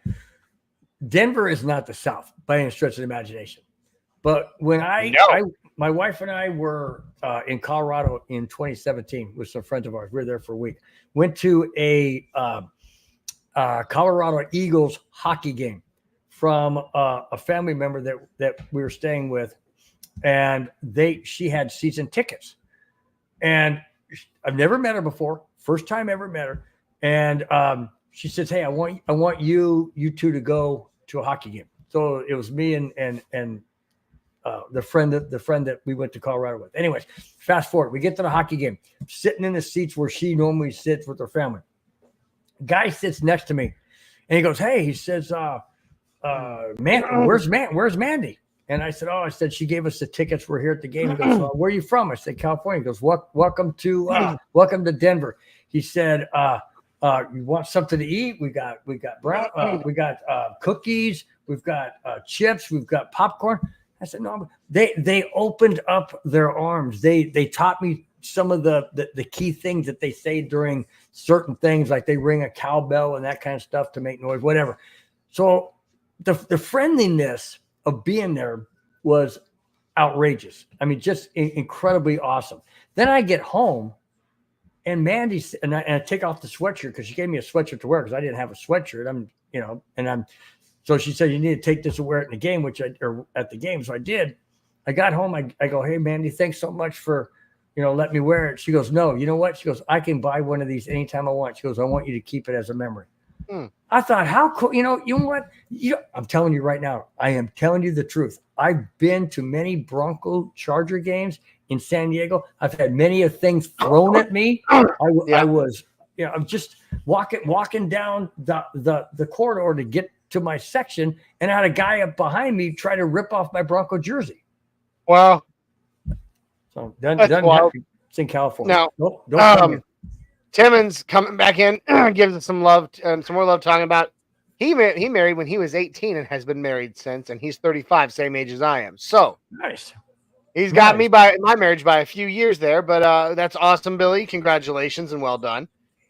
Denver is not the South by any stretch of the imagination. But when my wife and I were in Colorado in 2017 with some friends of ours. We were there for a week. Went to a Colorado Eagles hockey game from a family member that we were staying with, and she had season tickets. And I've never met her before, first time ever met her. And she says, "Hey, I want you two to go to a hockey game." So it was me and the friend that we went to Colorado with. Anyways, fast forward, we get to the hockey game, sitting in the seats where she normally sits with her family. Guy sits next to me, and he goes, "Hey," he says, "Where's Mandy?" And I said, "She gave us the tickets. We're here at the game." He goes, "Where are you from?" I said, "California." He goes, welcome to Denver." He said, "You want something to eat? We got cookies, we've got chips, we've got popcorn." I said, "No." They opened up their arms. They taught me some of the key things that they say during certain things, like they ring a cowbell and that kind of stuff to make noise, whatever. So the friendliness of being there was outrageous. I mean, just incredibly awesome. Then I get home, and Mandy, and I take off the sweatshirt because she gave me a sweatshirt to wear because I didn't have a sweatshirt. So she said, "You need to take this and wear it in the game," or at the game. So I did. I got home. I go, "Hey, Mandy, thanks so much for, let me wear it." She goes, "No, you know what?" She goes, "I can buy one of these anytime I want." She goes, "I want you to keep it as a memory." I thought, how cool, you know what? I'm telling you right now, I am telling you the truth. I've been to many Bronco Charger games in San Diego. I've had many of things thrown at me. I was, I'm just walking down the corridor to get to my section, and I had a guy up behind me try to rip off my Bronco jersey. Wow. So it's in California. No, don't Timmons coming back in, gives us some love, some more love, talking about he married when he was 18 and has been married since, and he's 35, same age as I am. So nice. He's got me by my marriage by a few years there, but that's awesome, Billy. Congratulations and well done.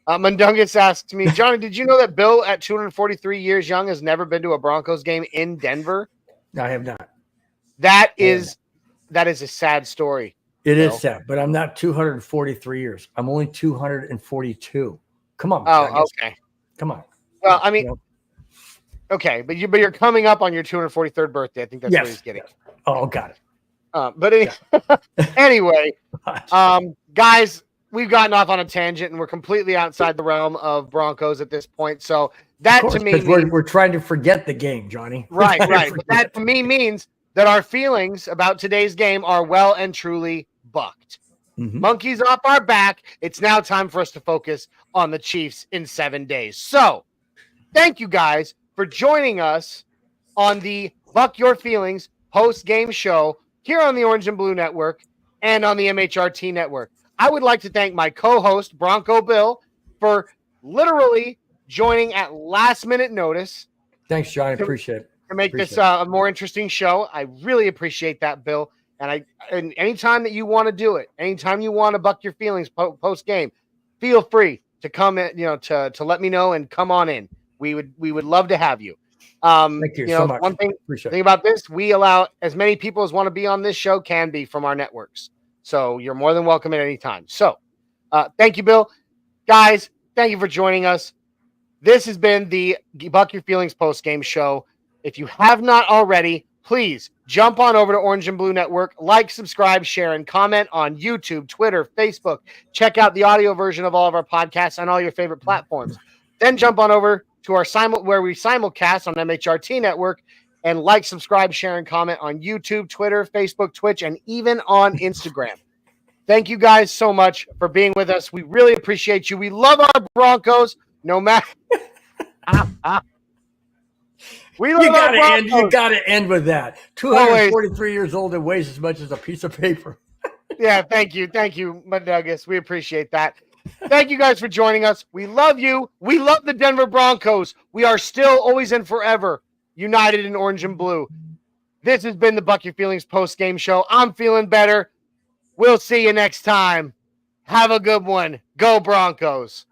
Mundungus asks me, "Johnny, did you know that Bill, at 243 years young, has never been to a Broncos game in Denver?" I have not. That is a sad story. It is sad, but I'm not 243 years. I'm only 242. Come on. Oh, okay. Come on. Well, I mean, okay, but you're coming up on your 243rd birthday. I think that's what he's getting. Oh, got it. Anyway, guys, we've gotten off on a tangent, and we're completely outside the realm of Broncos at this point. So that to me means we're trying to forget the game, Johnny. Right. But that to me means that our feelings about today's game are well and truly bucked. Monkeys off our back. It's now time for us to focus on the Chiefs in 7 days. So thank you guys for joining us on the Buck Your Feelings post-game show here on the Orange and Blue Network and on the MHRT Network. I would like to thank my co-host, Bronco Bill, for literally joining at last-minute notice. Thanks, Johnny. Appreciate it. To make this a more interesting show. I really appreciate that, Bill. And anytime that you want to do it, anytime you want to buck your feelings post-game, feel free to come in, to let me know and come on in. We would love to have you. Thank you so much. One thing about this, we allow as many people as want to be on this show can be from our networks. So you're more than welcome at any time. So thank you, Bill. Guys, thank you for joining us. This has been the Buck Your Feelings post-game show. If you have not already, please jump on over to Orange and Blue Network, like, subscribe, share, and comment on YouTube, Twitter, Facebook. Check out the audio version of all of our podcasts on all your favorite platforms. Then jump on over to our where we simulcast on MHRT Network, and like, subscribe, share, and comment on YouTube, Twitter, Facebook, Twitch, and even on Instagram. Thank you guys so much for being with us. We really appreciate you. We love our Broncos, no matter. We love our Broncos. You gotta end with that. 243 years old and weighs as much as a piece of paper. Yeah, thank you, Douglas. We appreciate that. Thank you guys for joining us. We love you. We love the Denver Broncos. We are still always and forever united in orange and blue. This has been the Buck Your Feelings post-game show. I'm feeling better. We'll see you next time. Have a good one. Go Broncos.